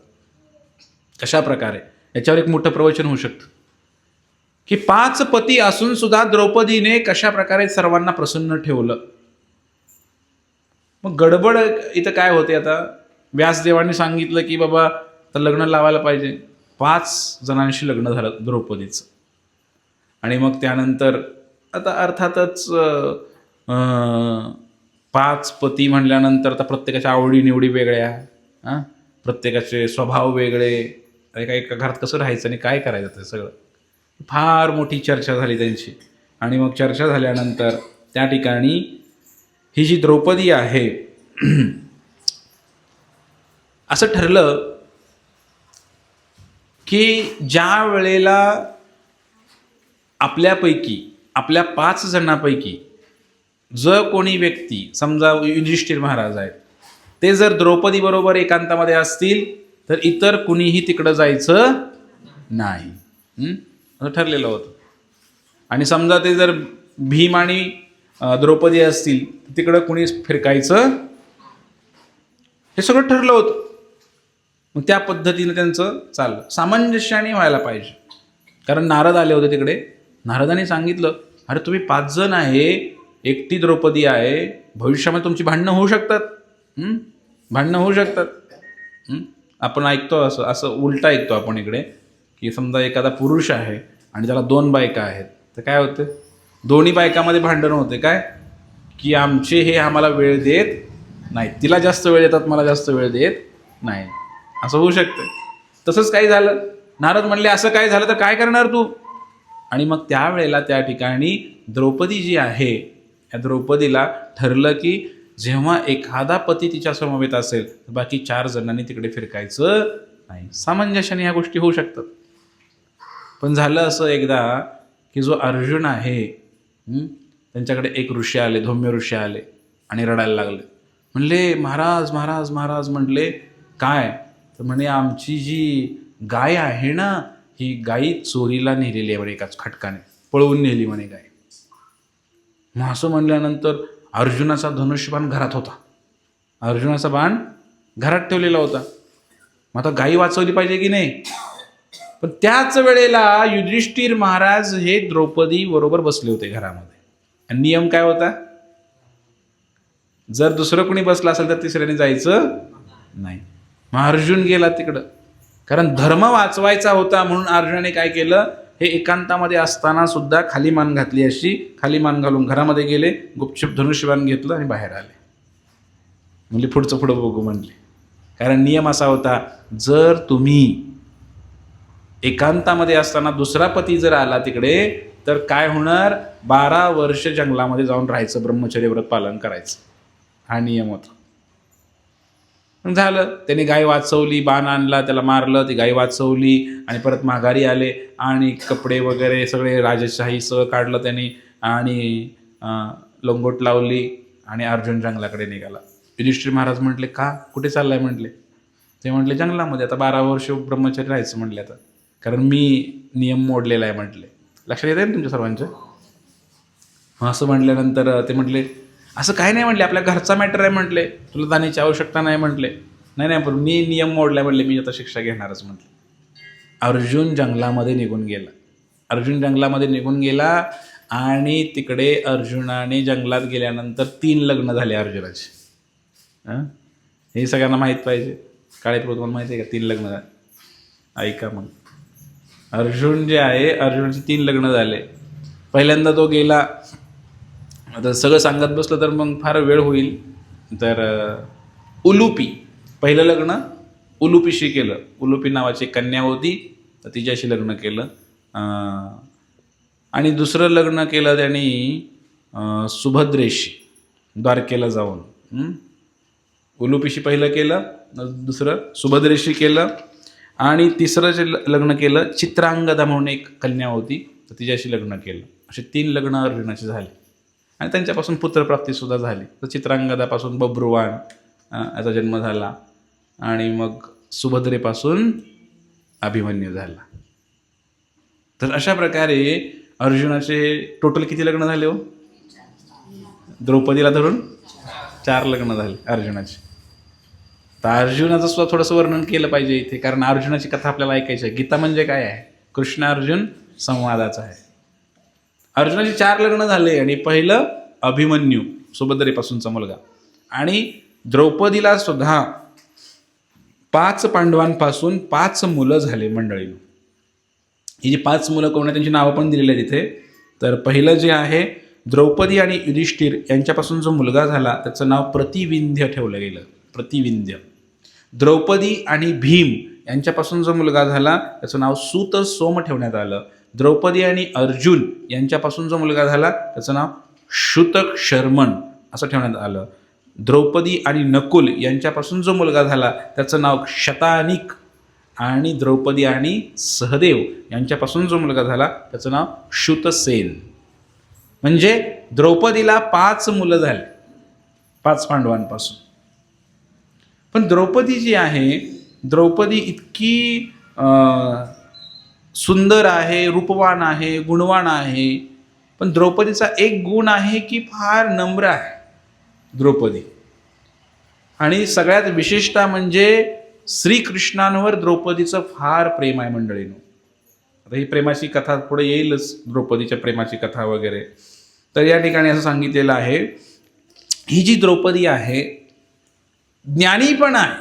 कशा प्रकारे याच्यावर एक मोठं प्रवचन होऊ शकतं की 5 पती असून सुद्धा द्रौपदीने कशा प्रकारे सर्वांना प्रसन्न ठेवलं. मग गडबड इथं काय होते, आता व्यासदेवांनी सांगितलं की बाबा तर लग्न लावायला पाहिजे. 5 जणांशी लग्न झालं द्रौपदीचं. आणि मग त्यानंतर आता अर्थातच 5 पती म्हणल्यानंतर आता प्रत्येकाच्या आवडीनिवडी वेगळ्या, प्रत्येकाचे स्वभाव वेगळे, एका घरात कसं राहायचं आणि काय करायचं ते सगळं फार मोठी चर्चा झाली त्यांची. आणि मग चर्चा झाल्यानंतर त्या ठिकाणी ही जी द्रौपदी आहे असं ठरलं की ज्या वेळेला आपल्या 5 जणांपैकी जर कोणी व्यक्ती, समजा युधिष्ठिर महाराज आहेत, ते जर द्रौपदी बरोबर एकांतामध्ये असतील तर इतर कुणीही तिकडं जायचं नाही, असं ठरलेलं होतं. आणि समजा ते जर भीम आणि द्रौपदी असतील तर तिकडं कुणी फिरकायचं, हे सगळं ठरलं होतं. मग त्या पद्धतीनं त्यांचं चाललं. सामंजस्याने व्हायला पाहिजे. कारण नारद आले होते तिकडे. नारदाने सांगितलं, अरे तुम्ही 5 जण आहे, एकटी द्रौपदी आहे, भविष्यामध्ये तुमची भांडणं होऊ शकतात. भांडणं होऊ शकतात. आपण ऐकतो असं उलटा ऐकतो आपण इकडे की समजा एखादा पुरुष आहे आणि त्याला 2 बायका आहेत, तर काय होतं, दोन्ही बायकामध्ये भांडणं होते. काय की आमचे हे आम्हाला वेळ देत नाही, तिला जास्त वेळ देतात, मला जास्त वेळ देत नाही, असं होऊ शकतं. तसंच काही झालं. नारद म्हणले असं काय झालं तर काय करणार तू. आणि मग त्यावेळेला त्या ठिकाणी द्रौपदी जी आहे, या द्रौपदीला ठरलं की जेव्हा एखादा पती तिच्या समवेत असेल तर बाकी 4 जणांनी तिकडे फिरकायचं नाही. सामंजस्याने ह्या गोष्टी होऊ शकतात. पण झालं असं एकदा की जो अर्जुन आहे त्यांच्याकडे एक ऋषी आले, धौम्य ऋषी आले आणि रडायला लागले. म्हणले महाराज महाराज महाराज. म्हटले काय. तर म्हणे आमची जी गाय आहे ना, ही गाई चोरीला नेलेली आहे म्हणे, एकाच खटकाने पळवून नेली म्हणे गाय. मग असं म्हणल्यानंतर अर्जुनाचा धनुष्यबाण घरात होता, अर्जुनाचा बाण घरात ठेवलेला होता. मग आता गाई वाचवली पाहिजे की नाही. पण त्याच वेळेला युधिष्ठिर महाराज हे द्रौपदी बरोबर बसले होते घरामध्ये. आणि नियम काय होता, जर दुसरं कोणी बसलं असेल तर तिसऱ्याने जायचं नाही. मग अर्जुन गेला तिकडं, कारण धर्म वाचवायचा होता. म्हणून अर्जुनाने काय केलं, हे एकांतामध्ये असताना सुद्धा खाली मान घातली, अशी खाली मान घालून घरामध्ये गेले, गुपचूप धनुष्यबाण घेतलं आणि बाहेर आले. म्हणजे पुढचं पुढं बघू म्हणले. कारण नियम असा होता, जर तुम्ही एकांतामध्ये असताना दुसरा पती जर आला तिकडे तर काय होणार, 12 वर्ष जंगलामध्ये जाऊन राहायचं, ब्रह्मचर्य व्रत पालन करायचं, हा नियम होता. झालं, त्याने गाय वाचवली, बाण आणला, त्याला मारलं, ती गाय वाचवली आणि परत माघारी आले आणि कपडे वगैरे सगळे राजशाही सगळं काढलं त्यांनी आणि लंगोट लावली आणि अर्जुन जंगलाकडे निघाला. युधिष्ठिर महाराज म्हटले का, कुठे चाललाय म्हटले. ते म्हटले जंगलामध्ये, आता 12 वर्ष ब्रह्मचर्य राहायचं म्हटले, आता कारण मी नियम मोडलेला आहे म्हटले. लक्षात येत आहे ना तुमच्या सर्वांच्या. असं म्हटल्यानंतर ते म्हटले असं काही नाही म्हटले, आपल्या घरचा मॅटर आहे म्हटले, तुला जाण्याची आवश्यकता नाही म्हटले. नाही पण मी नियम मोडलाय म्हटले, मी आता शिक्षा घेणारच म्हटले. अर्जुन जंगलामध्ये निघून गेला. अर्जुन जंगलामध्ये निघून गेला आणि तिकडे अर्जुनाने जंगलात गेल्यानंतर 3 लग्न झाले अर्जुनाचे. हे सगळ्यांना माहीत पाहिजे. काळे प्रभू तुम्हाला माहिती आहे का 3 लग्न झाले. ऐका मग, अर्जुन जे आहे, अर्जुनाचे 3 लग्न झाले. पहिल्यांदा तो गेला, आता सगळं सांगत बसलं तर मग फार वेळ होईल. तर उलुपी, पहिलं लग्न उलुपीशी केलं. उलुपी नावाची कन्या होती, तर तिच्याशी लग्न केलं. आणि दुसरं लग्न केलं त्यांनी सुभद्रेशी, द्वारकेला जाऊन. उलुपीशी पहिलं केलं, दुसरं सुभद्रेशी केलं आणि तिसरं जे लग्न केलं चित्रांगदा म्हणून एक कन्या होती, तर तिच्याशी लग्न केलं. असे 3 लग्न अर्जुनाचे झाले. आणि त्यांच्यापासून पुत्रप्राप्तीसुद्धा झाली. तर चित्रांगदापासून बब्रुवान याचा जन्म झाला आणि मग सुभद्रेपासून अभिमन्यू झाला. तर अशा प्रकारे अर्जुनाचे टोटल किती लग्न झाले हो? द्रौपदीला धरून 4 लग्न झाले अर्जुनाचे. तर अर्जुनाचं सुद्धा थोडंसं वर्णन केलं पाहिजे इथे, कारण अर्जुनाची कथा आपल्याला ऐकायची आहे. गीता म्हणजे काय आहे? कृष्ण अर्जुन संवादाचा आहे. अर्जुनाचे 4 लग्न झाले आणि पहिलं अभिमन्यू सुभद्रेपासूनचा मुलगा, आणि द्रौपदीला सुद्धा 5 पांडवांपासून 5 मुलं झाले मंडळीनं. ही जी 5 मुलं कोण आहेत त्यांची नावं पण दिलेली आहेत तिथे. तर पहिलं जे आहे द्रौपदी आणि युधिष्ठिर यांच्यापासून जो मुलगा झाला त्याचं नाव प्रतिविंध्य ठेवलं गेलं. प्रतिविंध्य. द्रौपदी आणि भीम यांच्यापासून जो मुलगा झाला त्याचं नाव सूत सोम ठेवण्यात आलं. द्रौपदी आणि अर्जुन यांच्यापासून जो मुलगा झाला त्याचं नाव शुतक शर्मन असं ठेवण्यात आलं. द्रौपदी आणि नकुल यांच्यापासून जो मुलगा झाला त्याचं नाव शतानिक, आणि द्रौपदी आणि सहदेव यांच्यापासून जो मुलगा झाला त्याचं नाव श्रुतसेन. म्हणजे द्रौपदीला 5 मुलं झाली 5 पांडवांपासून. पण द्रौपदी जी आहे, द्रौपदी इतकी सुंदर आहे, रूपवान आहे, गुणवान आहे. पण द्रौपदीचा एक गुण आहे की फार नम्र आहे द्रौपदी. आणि सगळ्यात विशेषतः म्हणजे श्रीकृष्णांवर द्रौपदीचं फार प्रेम आहे मंडळीनं. आता ही प्रेमाची कथा पुढे येईलच, द्रौपदीच्या प्रेमाची कथा वगैरे. तर या ठिकाणी असं सांगितलेलं आहे, ही जी द्रौपदी आहे ज्ञानी पण आहे,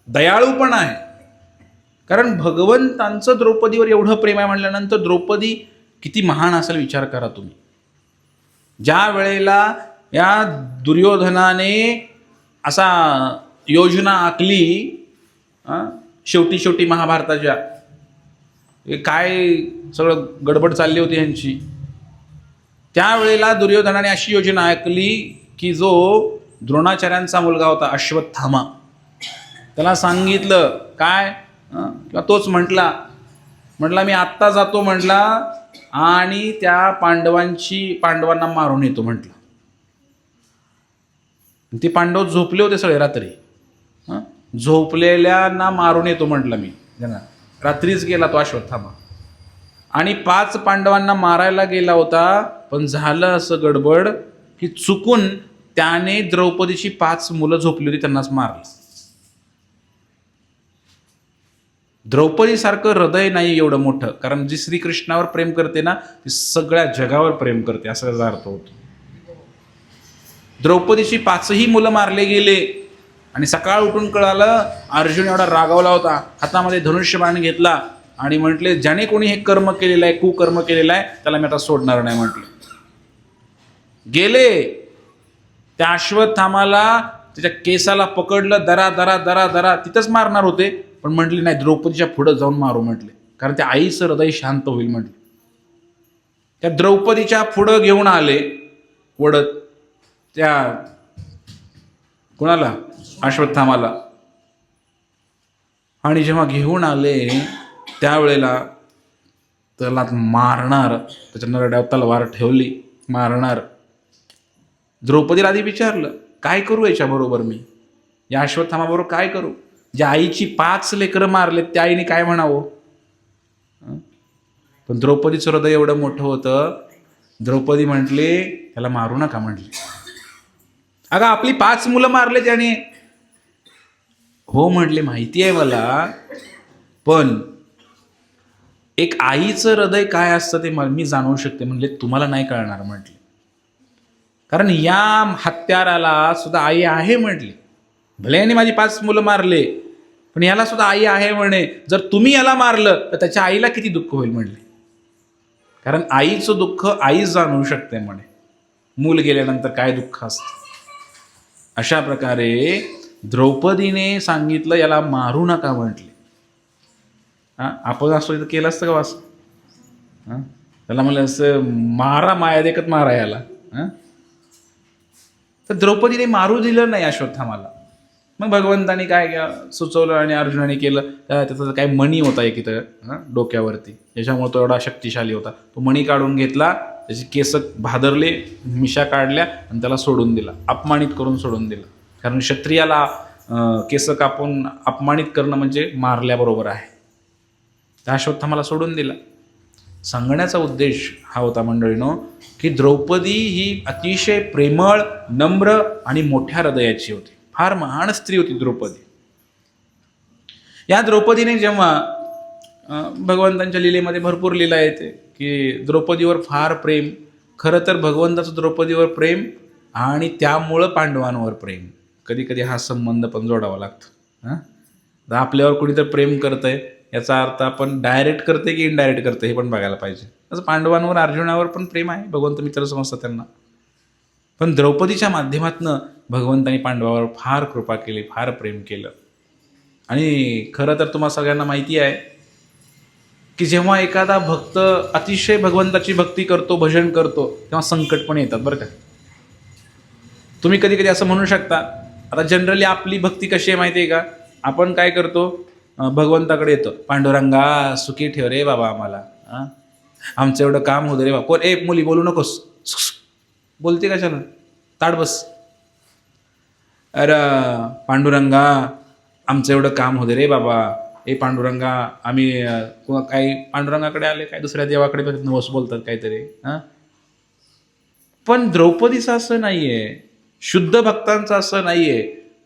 दयाळू पण आहे. कारण भगवंतांचं द्रौपदीवर एवढं प्रेम आहे म्हटल्यानंतर द्रौपदी किती महान असेल विचार करा तुम्ही. ज्या वेळेला या दुर्योधनाने असा योजना आखली शेवटी महाभारताच्या, काय सगळं गडबड चालली होती ह्यांची, त्यावेळेला दुर्योधनाने अशी योजना आखली की जो द्रोणाचार्यांचा मुलगा होता अश्वत्थामा, त्याला सांगितलं काय, किंवा तोच म्हटला मी आत्ता जातो म्हटला आणि त्या पांडवांना मारून येतो म्हटलं. ते पांडव झोपले होते सगळे रात्री, झोपलेल्यांना मारून येतो म्हटलं मी. रात्रीच गेला तो अश्वत्थामा आणि 5 पांडवांना मारायला गेला होता. पण झालं असं गडबड की चुकून त्याने द्रौपदीची 5 मुलं झोपली होती त्यांनाच मारलं. द्रौपदीसारखं हृदय नाही एवढं मोठं, कारण जी श्रीकृष्णावर प्रेम करते ना ती सगळ्या जगावर प्रेम करते असा त्याचा अर्थ होतो. द्रौपदीची 5ही मुलं मारले गेले आणि सकाळ उठून कळालं अर्जुन एवढा रागावला होता, हातामध्ये धनुष्यबाण घेतला आणि म्हटले ज्याने कोणी हे कर्म केलेलं आहे, कुकर्म केलेलं आहे त्याला मी आता सोडणार नाही म्हटलं. गेले त्या अश्वत्थामाला त्याच्या केसाला पकडलं, दरा दरा दरा दरा तिथंच मारणार होते, पण म्हटले नाही द्रौपदीच्या पुढं जाऊन मारू म्हटले, कारण त्या आईचं हृदय शांत होईल म्हटले. त्या द्रौपदीच्या पुढं घेऊन आले वडत त्या कुणाला, अश्वत्थामाला. आणि जेव्हा घेऊन आले त्यावेळेला त्याला मारणार, त्याच्या नरड्यावर तलवार ठेवली, मारणार. द्रौपदीला आधी विचारलं काय करू याच्याबरोबर, मी या अश्वत्थामाबरोबर काय करू. ज्या आईची 5 लेकरं मारले त्या आईने काय म्हणावं. पण द्रौपदीचं हृदय एवढं मोठं होतं, द्रौपदी म्हटले त्याला मारू नका म्हटले. अगं आपली 5 मुलं मारले त्याने. हो म्हटले माहिती आहे मला, पण एक आईचं हृदय काय असतं ते मी जाणवू शकते. म्हणले तुम्हाला नाही कळणार म्हटले, कारण या हत्याराला सुद्धा आई आहे म्हटली. भले याने माझी 5 मुलं मारले पण याला सुद्धा आई आहे म्हणे. जर तुम्ही याला मारलं तर त्याच्या आईला किती दुःख होईल म्हटले, कारण आईचं दुःख आई जाणवू शकते म्हणे, मूल गेल्यानंतर काय दुःख असतं. अशा प्रकारे द्रौपदीने सांगितलं याला मारू नका म्हटले. आपण असं केलं असतं का असं, त्याला म्हणलं असं मारा माया देखत मारा याला. तर द्रौपदीने मारू दिलं नाही अश्वत्थामाला. मग भगवंतानी काय सुचवलं आणि अर्जुनाने केलं, त्याचा काय मणी होता एक इथं डोक्यावरती, याच्यामुळे तो एवढा शक्तिशाली होता. तो मणी काढून घेतला, त्याची केस भादरले, मिशा काढल्या आणि त्याला सोडून दिला, अपमानित करून सोडून दिला. कारण क्षत्रियाला केस कापून अपमानित करणं म्हणजे मारल्याबरोबर आहे. त्या अश्वत्थामाला सोडून दिला. सांगण्याचा उद्देश हा होता मंडळीनो, की द्रौपदी ही अतिशय प्रेमळ, नम्र आणि मोठ्या हृदयाची होती. फार महान स्त्री होती द्रौपदी. या द्रौपदीने जेव्हा भगवंतांच्या लीलेमध्ये भरपूर लीला येते की द्रौपदीवर फार प्रेम, खरं तर भगवंताचं द्रौपदीवर प्रेम आणि त्यामुळं पांडवांवर प्रेम. कधी कधी हा संबंध पण जोडावा लागतो. हां, आपल्यावर कुणीतरी प्रेम करतंय याचा अर्थ आपण डायरेक्ट करते की इनडायरेक्ट करते हे पण बघायला पाहिजे. तसं पांडवांवर, अर्जुनावर पण प्रेम आहे, भगवंत मित्र समजतात त्यांना. पण द्रौपदीच्या माध्यमातनं भगवंतांनी पांडवावर फार कृपा केली, फार प्रेम केलं. आणि खरं तर तुम्हाला सगळ्यांना माहिती आहे की जेव्हा एखादा भक्त अतिशय भगवंताची भक्ती करतो, भजन करतो, तेव्हा संकट पण येतात बरं का. तुम्ही कधी कधी असं म्हणू शकता, आता जनरली आपली भक्ती कशी आहे माहिती आहे का, आपण काय करतो, भगवंताकडे येतो, पांडुरंगा सुखी ठेव रे बाबा आम्हाला, आमचं एवढं काम होतं रे बाबा. कोण एक मुली बोलू नकोस, बोलते कशाला, ताड बस. अरे पांडुरंगा आमचं एवढं काम होतं रे बाबा, ए पांडुरंगा आम्ही काही पांडुरंगाकडे आले, काय दुसऱ्या देवाकडे नवस बोलतात काहीतरी. पण द्रौपदीचं असं नाहीये, शुद्ध भक्तांचं असं नाहीये.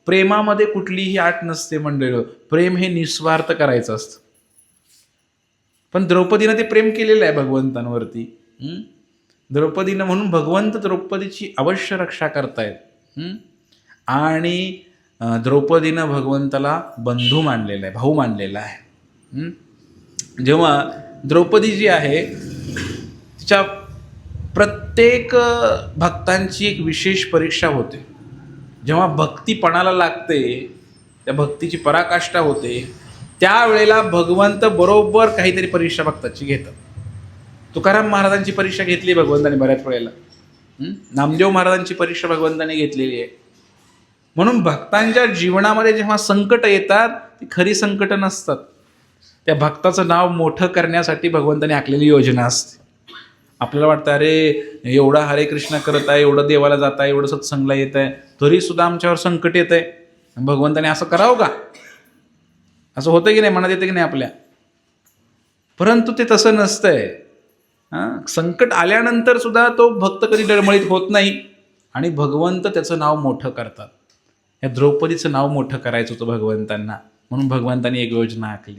प्रेमामध्ये कुठलीही आट नसते मंडळी. प्रेम हे निस्वार्थ करायचं असतं. पण द्रौपदीनं ते प्रेम केलेलं आहे भगवंतांवरती. द्रौपदीनं, म्हणून भगवंत द्रौपदीची अवश्य रक्षा करतायत. आणि द्रौपदीनं भगवंताला बंधू मानलेला आहे, भाऊ मानलेला आहे. जेव्हा द्रौपदी जी आहे तिच्या प्रत्येक भक्तांची एक विशेष परीक्षा होते. जेव्हा भक्ती पणाला लागते, त्या भक्तीची पराकाष्ठा होते, त्यावेळेला भगवंत बरोबर काहीतरी परीक्षा भक्ताची घेतात. तुकाराम महाराजांची परीक्षा घेतली भगवंताने बऱ्याच वेळेला. नामदेव महाराजांची परीक्षा भगवंताने घेतलेली आहे. म्हणून भक्तांच्या जीवनामध्ये जेव्हा संकट येतात, ती खरी संकट नसतात. त्या भक्ताचं नाव मोठं करण्यासाठी भगवंताने आखलेली योजना असते. आपल्याला वाटतं अरे एवढा हरे कृष्ण करत आहे, एवढं देवाला जात आहे, एवढं सत्संगला येत आहे, तरी सुद्धा आमच्यावर संकट येत आहे, भगवंताने असं करावं का? असं होतं की नाही, मनात येतं की नाही आपल्या? परंतु ते तसं नसतंय. संकट आल्यानंतर सुद्धा तो भक्त कधी डळमळीत होत नाही आणि भगवंत त्याचं नाव मोठं करतात. या द्रौपदीचं नाव मोठं करायचं होतं भगवंतांना, म्हणून भगवंतांनी एक योजना आखली.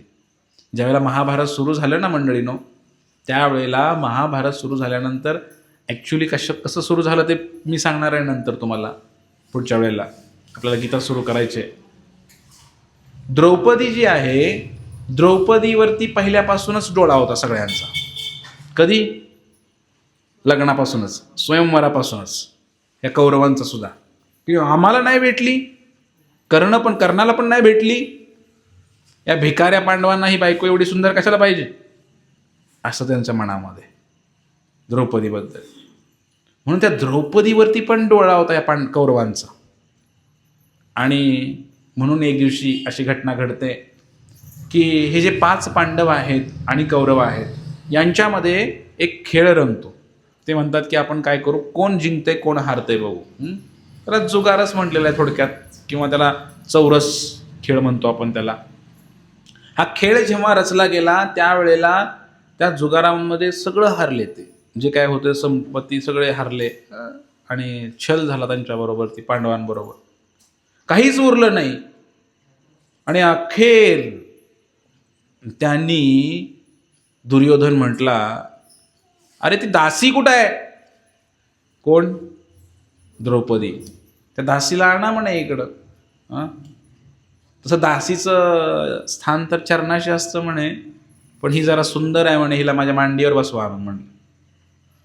ज्यावेळेला महाभारत सुरू झालं ना मंडळीनो, त्यावेळेला महाभारत सुरू झाल्यानंतर ॲक्च्युली कसं सुरू झालं ते मी सांगणार आहे नंतर तुम्हाला. पुढच्या वेळेला आपल्याला गीता सुरू करायचे. द्रौपदी जी आहे, द्रौपदीवरती पहिल्यापासूनच डोळा होता सगळ्यांचा. कधी? लग्नापासूनच, स्वयंवरापासूनच. या कौरवांचा सुद्धा, की आम्हाला नाही भेटली, कर्णाला पण नाही भेटली, या भिकाऱ्या पांडवांना ही बायको एवढी सुंदर कशाला पाहिजे, असं त्यांच्या मनामध्ये द्रौपदीबद्दल. म्हणून त्या द्रौपदीवरती पण डोळा होता या कौरवांचा. आणि म्हणून एक दिवशी अशी घटना घडते की हे जे 5 पांडव आहेत आणि कौरव आहेत, यांच्यामध्ये एक खेळ रंगतो. ते म्हणतात की आपण काय करू, कोण जिंकते कोण हारते बघू. त्याला जुगारच म्हटलेला आहे थोडक्यात, किंवा त्याला चौरस खेळ म्हणतो आपण त्याला. हा खेळ जेव्हा रचला गेला त्यावेळेला त्या जुगारामध्ये सगळं हारले. ते जे काय होतं संपत्ती सगळे हारले आणि छल झाला त्यांच्याबरोबर, ती पांडवांबरोबर, काहीच उरलं नाही. आणि अखेर त्यांनी, दुर्योधन म्हटला, अरे ती दासी कुठं आहे? कोण? द्रौपदी. त्या दासीला आणा म्हणे इकडं. तसं दासीचं स्थान तर चरणाशी असतं म्हणे, पण ही जरा सुंदर आहे म्हणे, हिला माझ्या मांडीवर बसवा आणून म्हणलं,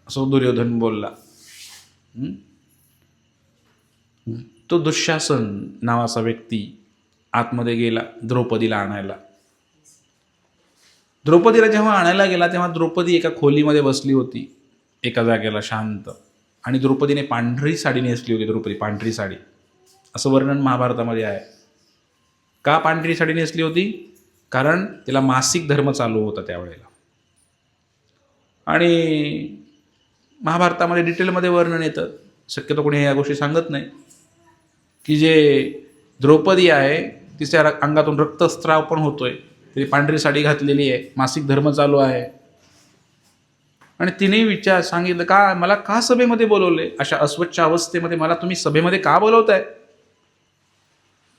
असं दुर्योधन बोलला. तो दुःशासन नावाचा व्यक्ती आतमध्ये गेला द्रौपदीला आणायला. द्रौपदीला जेव्हा आणायला गेला तेव्हा द्रौपदी एका खोलीमध्ये बसली होती, एका जागेला शांत. आणि द्रौपदीने पांढरी साडी नेसली होती. द्रौपदी पांढरी साडी, असं वर्णन महाभारतामध्ये आहे. का पांढरी साडी नेसली होती? कारण तिला मासिक धर्म चालू होता त्यावेळेला. आणि महाभारतामध्ये डिटेलमध्ये वर्णन येतं, शक्यतो कोणी या गोष्टी सांगत नाही, की जे द्रौपदी आहे तिच्या अंगातून रक्तस्राव पण होतोय, तरी पांढरी साडी घातलेली आहे, मासिक धर्म चालू आहे, आणि तिने सांगितलं का मला का सभेमध्ये बोलवले, अशा अस्वच्छ अवस्थेमध्ये मला तुम्ही सभेमध्ये का बोलवताय?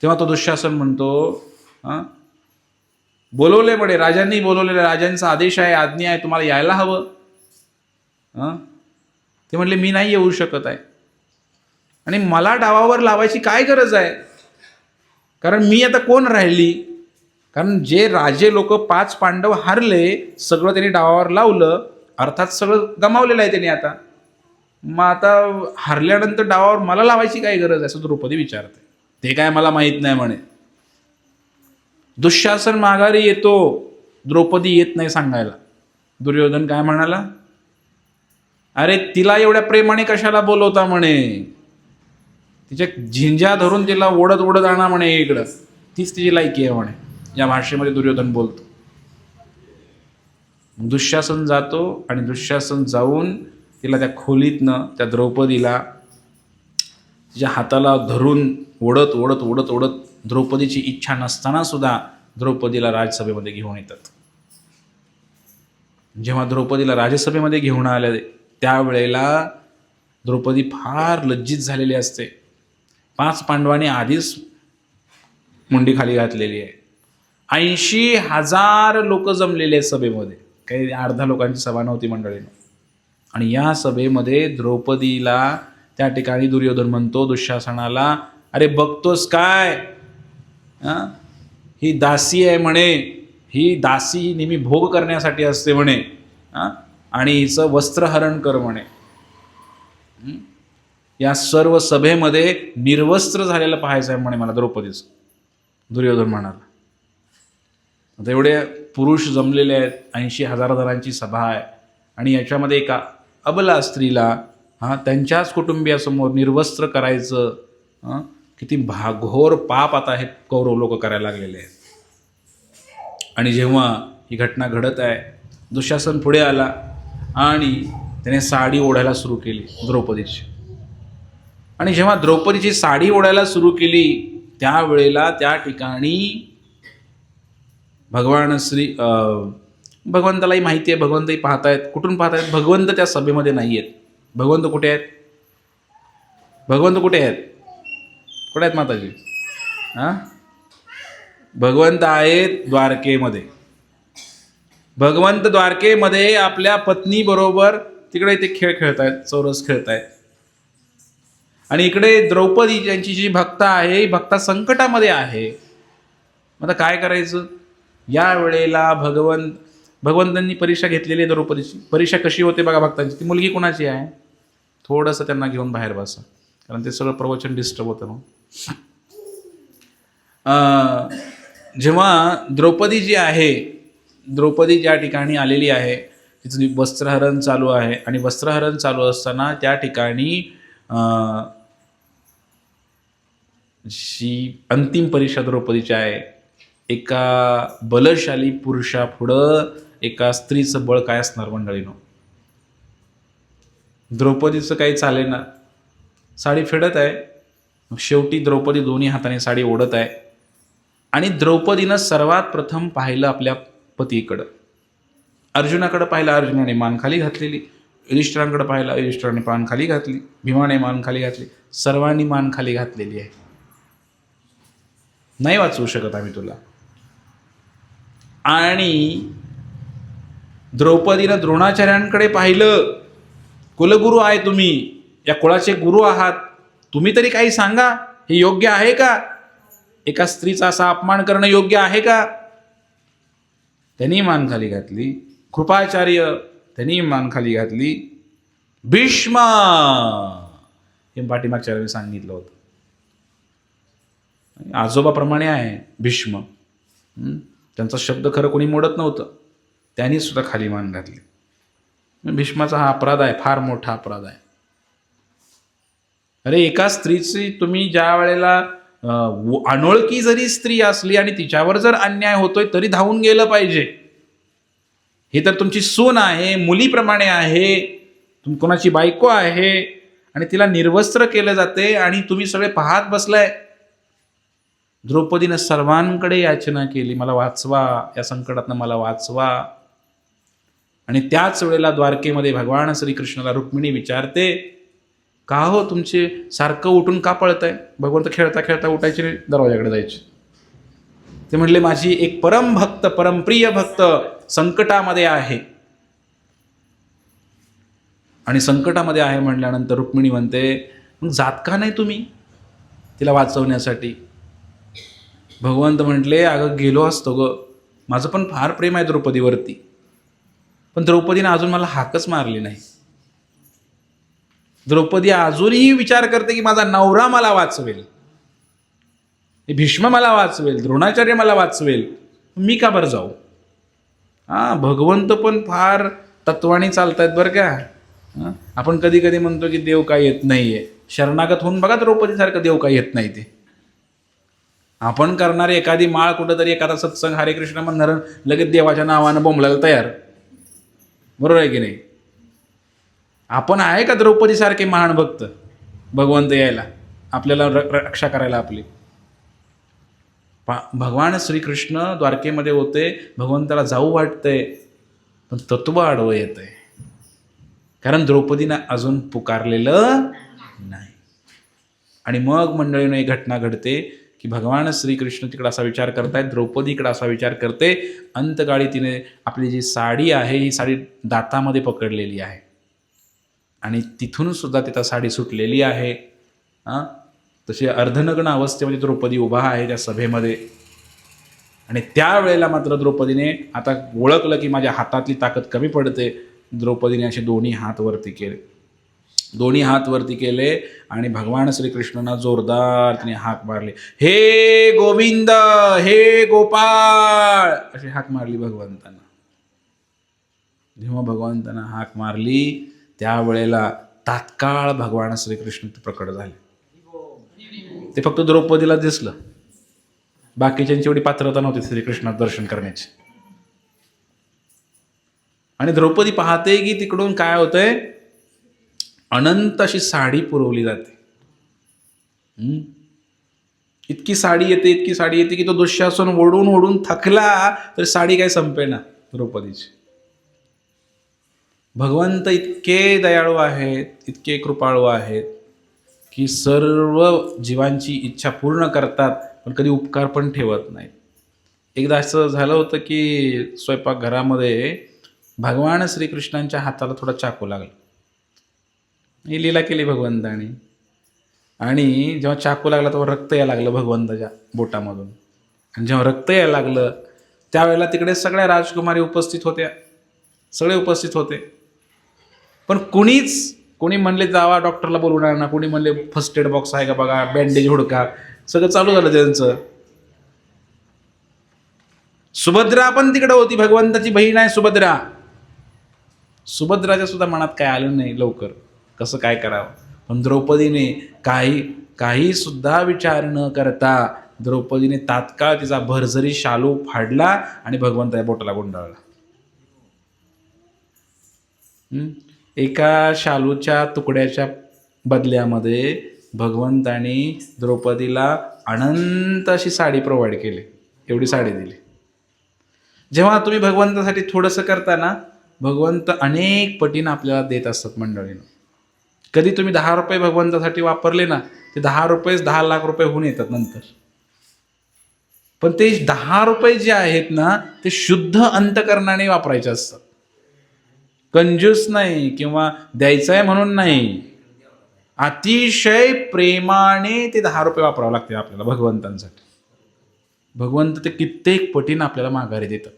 तेव्हा तो दुःशासन म्हणतो, बोलवले म्हणे, राजांनी बोलवलेलं, राजांचा आदेश आहे, आज्ञा आहे, तुम्हाला यायला हवं. ते म्हणले मी नाही येऊ शकत आहे, आणि मला डावावर लावायची काय गरज आहे, कारण मी आता कोण राहिली? कारण जे राजे लोक 5 पांडव हारले, सगळं त्यांनी डावावर लावलं, अर्थात सगळं गमावलेलं आहे त्यांनी आता. मग आता हारल्यानंतर डावावर मला लावायची काय गरज आहे, असं द्रौपदी विचारते. ते काय मला माहीत नाही म्हणे. दुःशासन माघारी येतो, द्रौपदी येत नाही सांगायला. दुर्योधन काय म्हणाला, अरे तिला एवढ्या प्रेमाने कशाला बोलवता म्हणे, तिच्या झिंज्या धरून तिला ओढत ओढत आणा म्हणे इकडं, तीच तिची लायकी आहे म्हणे. या भाषेमध्ये दुर्योधन बोलतो. दुःशासन जातो, आणि दुःशासन जाऊन तिला त्या खोलीतनं त्या द्रौपदीला तिच्या हाताला धरून ओढत ओढत ओढत ओढत द्रौपदीची इच्छा नसताना सुद्धा द्रौपदीला राजसभेमध्ये घेऊन येतात. जेव्हा द्रौपदीला राजसभेमध्ये घेऊन आले त्यावेळेला द्रौपदी फार लज्जित झालेली असते. 5 पांडवांनी आधीच मुंडी खाली घातलेली आहे. 80,000 लोक जमलेले आहेत सभेमध्ये, काही अर्धा लोकांची सभा नव्हती मंडळीनं. आणि या सभेमध्ये द्रौपदीला त्या ठिकाणी दुर्योधन म्हणतो दुःशासनाला, अरे बघतोस काय, ही दासी आहे म्हणे, ही दासी ही नेहमी भोग करण्यासाठी असते म्हणे, आणि हिचं वस्त्रहरण कर म्हणे. या सर्व सभेमध्ये निर्वस्त्र झालेलं पाहायचं आहे म्हणे मला द्रौपदीचं, दुर्योधन म्हणाला. आता एवढे पुरुष जमलेले आहेत, 80,000 जणांची सभा आहे, आणि याच्यामध्ये एका अबला स्त्रीला त्यांच्याच कुटुंबियासमोर निर्वस्त्र करायचं, किती घोर पाप आता हे कौरव लोक करायला लागलेले आहेत. आणि जेव्हा ही घटना घडत आहे, दुःशासन पुढे आला आणि त्याने साडी ओढायला सुरू केली द्रौपदीची. आणि जेव्हा द्रौपदीची साडी ओढायला सुरू केली त्यावेळेला त्या ठिकाणी भगवंतालाही माहिती आहे, भगवंतही पाहतायत. कुठून पाहतायत? भगवंत त्या सभेमध्ये नाही आहेत. भगवंत कुठे आहेत? भगवंत कुठे आहेत? कुठे आहेत माताजी? भगवंत आहेत द्वारकेमध्ये. भगवंत द्वारकेमध्ये आपल्या पत्नी बरोबर तिकडे ते खेळ खेळतायत, चौरस खेळतायत. आणि इकडे द्रौपदी यांची जी भक्ता आहे, ही भक्ता संकटामध्ये आहे. आता काय करायचं? या वेळेला भगवंतांनी परीक्षा घेतलेली आहे द्रौपदीची. परीक्षा कशी होते बघा भक्तांची. ती मुलगी कोणाची आहे? थोडंसं त्यांना घेऊन बाहेर बसा, कारण ते सगळं प्रवचन डिस्टर्ब होतं मग. जेव्हा द्रौपदी जी आहे, द्रौपदी ज्या ठिकाणी आलेली आहे, तिचं वस्त्रहरण चालू आहे, आणि वस्त्रहरण चालू असताना त्या ठिकाणी जी अंतिम परीक्षा द्रौपदीची आहे, एका बलशाली पुरुषापुढं एका स्त्रीचं बळ काय असणार मंडळीनं? द्रौपदीचं काही चालेना, साडी फेडत आहे. शेवटी द्रौपदी दोन्ही हाताने साडी ओढत आहे, आणि द्रौपदीनं सर्वात प्रथम पाहिलं आपल्या पतीकडं. अर्जुनाकडं पाहिलं, अर्जुनाने मान खाली घातलेली. युधिष्ठिरांकडे पाहिलं, युधिष्ठिराने मान खाली घातली. भीमाने मान खाली घातली. सर्वांनी मान खाली घातलेली आहे. नाही वाचवू शकत आम्ही तुला. आणि द्रौपदीनं द्रोणाचार्यांकडे पाहिलं, कुलगुरू आहे तुम्ही, या कुळाचे गुरु आहात, तुम्ही तरी काही सांगा, हे योग्य आहे का? एका स्त्रीचा असा अपमान करणं योग्य आहे का? त्यांनी मान खाली घातली. कृपाचार्य, त्यांनी मान खाली घातली. भीष्म, हे पाठीमागच्या वेळी सांगितलं होतं, आजोबाप्रमाणे आहे भीष्म. त्यांचा शब्द खरं कोणी मोडत नव्हतं, त्यांनी सुद्धा खाली मान घातली. भीष्माचा हा अपराध आहे, फार मोठा अपराध आहे. अरे एका स्त्रीची तुम्ही ज्या वेळेला अनोळखी जरी स्त्री असली आणि तिच्यावर जर अन्याय होतोय तरी धावून गेलं पाहिजे. हे तर तुमची सून आहे, मुलीप्रमाणे आहे, तुम्ही कोणाची बायको आहे आणि तिला निर्वस्त्र केलं जाते आणि तुम्ही सगळे पाहत बसलाय. द्रौपदीनं सर्वांकडे याचना केली, मला वाचवा, या संकटातनं मला वाचवा. आणि त्याच वेळेला द्वारकेमध्ये भगवान श्रीकृष्णाला रुक्मिणी विचारते, का हो तुमचे सारखं उठून का पळताय? भगवंत खेळता खेळता उठायचे, दरवाजाकडे जायचे. ते म्हणले, माझी एक परमभक्त, परमप्रिय भक्त संकटामध्ये आहे. आणि संकटामध्ये आहे म्हटल्यानंतर रुक्मिणी म्हणते, मग जात का नाही तुम्ही तिला वाचवण्यासाठी? भगवंत म्हटले, अगं गेलो असतो ग, माझं पण फार प्रेम आहे द्रौपदीवरती, पण द्रौपदीने अजून मला हाकच मारली नाही. द्रौपदी अजूनही विचार करते की माझा नवरा मला वाचवेल, भीष्म मला वाचवेल, द्रोणाचार्य मला वाचवेल, मी का बरं जाऊ? भगवंत पण फार तत्वानी चालतायत बरं का. आपण कधी कधी म्हणतो की देव काय येत नाहीये. शरणागत होऊन बघा द्रौपदीसारखं देव काय येत नाही ते. आपण करणारे एखादी माळ, कुठंतरी एखादा सत्संग, हरे कृष्ण म्हणणार, लगेच देवाच्या नावानं बोंबलायला तयार. बरोबर आहे की नाही? आपण आहे का द्रौपदीसारखे महान भक्त? भगवंत यायला, आपल्याला रक्षा करायला आपली. भगवान श्रीकृष्ण द्वारकेमध्ये होते, भगवंताला जाऊ वाटतंय, पण तत्व आडवं येतंय, कारण द्रौपदीनं अजून पुकारलेलं नाही. आणि मग मंडळीनं एक घटना घडते की भगवान श्रीकृष्ण तिकडे असा विचार करतायत, द्रौपदीकडे असा विचार करते. अंतकाळी तिने आपली जी साडी आहे, ही साडी दातामध्ये पकडलेली आहे आणि तिथून सुद्धा तिथं साडी सुटलेली आहे. तशी अर्धनग्न अवस्थेमध्ये द्रौपदी उभा आहे त्या सभेमध्ये. आणि त्यावेळेला मात्र द्रौपदीने आता ओळखलं की माझ्या हातातली ताकद कमी पडते. द्रौपदीने असे दोन्ही हात वरती केले आणि भगवान श्रीकृष्णांना जोरदार तिने हाक मारली, हे गोविंद, हे गोपाळ, अशी हाक मारली भगवंतांना. जेव्हा भगवंतांना हाक मारली त्यावेळेला तात्काळ भगवान श्रीकृष्ण प्रकट झाले. ते फक्त द्रौपदीला दिसलं, बाकीच्यांची एवढी पात्रता नव्हती श्रीकृष्णात दर्शन करण्याची. आणि द्रौपदी पाहते की तिकडून काय होतंय, अनंत अशी साडी पुरवली जाते. इतकी साडी येते की तो दुःशासन ओढून थकला तर साडी काय संपेना द्रौपदीची. भगवंत इतके दयाळू आहेत, इतके कृपाळू आहेत की सर्व जीवांची इच्छा पूर्ण करतात, पण कधी उपकार पण ठेवत नाहीत. एकदा असं झालं होतं की स्वयंपाकघरामध्ये भगवान श्रीकृष्णांच्या हाताला थोडा चाकू लागला. ही लीला केली भगवंतानी. आणि जेव्हा चाकू लागला तेव्हा रक्त यायला लागलं भगवंताच्या बोटामधून. आणि जेव्हा रक्त यायला लागलं त्यावेळेला तिकडे सगळ्या राजकुमारी उपस्थित होत्या, सगळे उपस्थित होते. पण कोणी म्हणले जावा डॉक्टरला बोलवून आणा, कोणी म्हणले फर्स्ट एड बॉक्स आहे का बघा, बँडेज हुडका, सगळं चालू झालं त्यांचं. सुभद्रा पण तिकडे होती, भगवंताची बहीण आहे सुभद्रा. सुभद्राच्या सुद्धा मनात काय आलं नाही लवकर, कसं काय करावं. पण द्रौपदीने काही सुद्धा विचार न करता द्रौपदीने तात्काळ तिचा भरजरी शालू फाडला आणि भगवंताच्या बोटाला गुंडाळला. एका शालूच्या तुकड्याच्या बदल्यामध्ये भगवंतानी द्रौपदीला अनंत अशी साडी प्रोव्हाइड केली, एवढी साडी दिली. जेव्हा तुम्ही भगवंतासाठी थोडंसं करता ना, भगवंत अनेक पटीनं आपल्याला देत असतात मंडळीनं. कधी तुम्ही 10 रुपये भगवंतासाठी वापरले ना, ते 10 रुपये 10 लाख रुपये होऊन येतात नंतर. पण ते 10 रुपये जे आहेत ना, ते शुद्ध अंतकरणाने वापरायचे असतात, कंजूस नाही किंवा द्यायचं आहे म्हणून नाही. अतिशय प्रेमाने ते 10 रुपये वापरावं लागते आपल्याला भगवंतांसाठी. भगवंत ते कित्येक पटीनं आपल्याला माघारी देतात.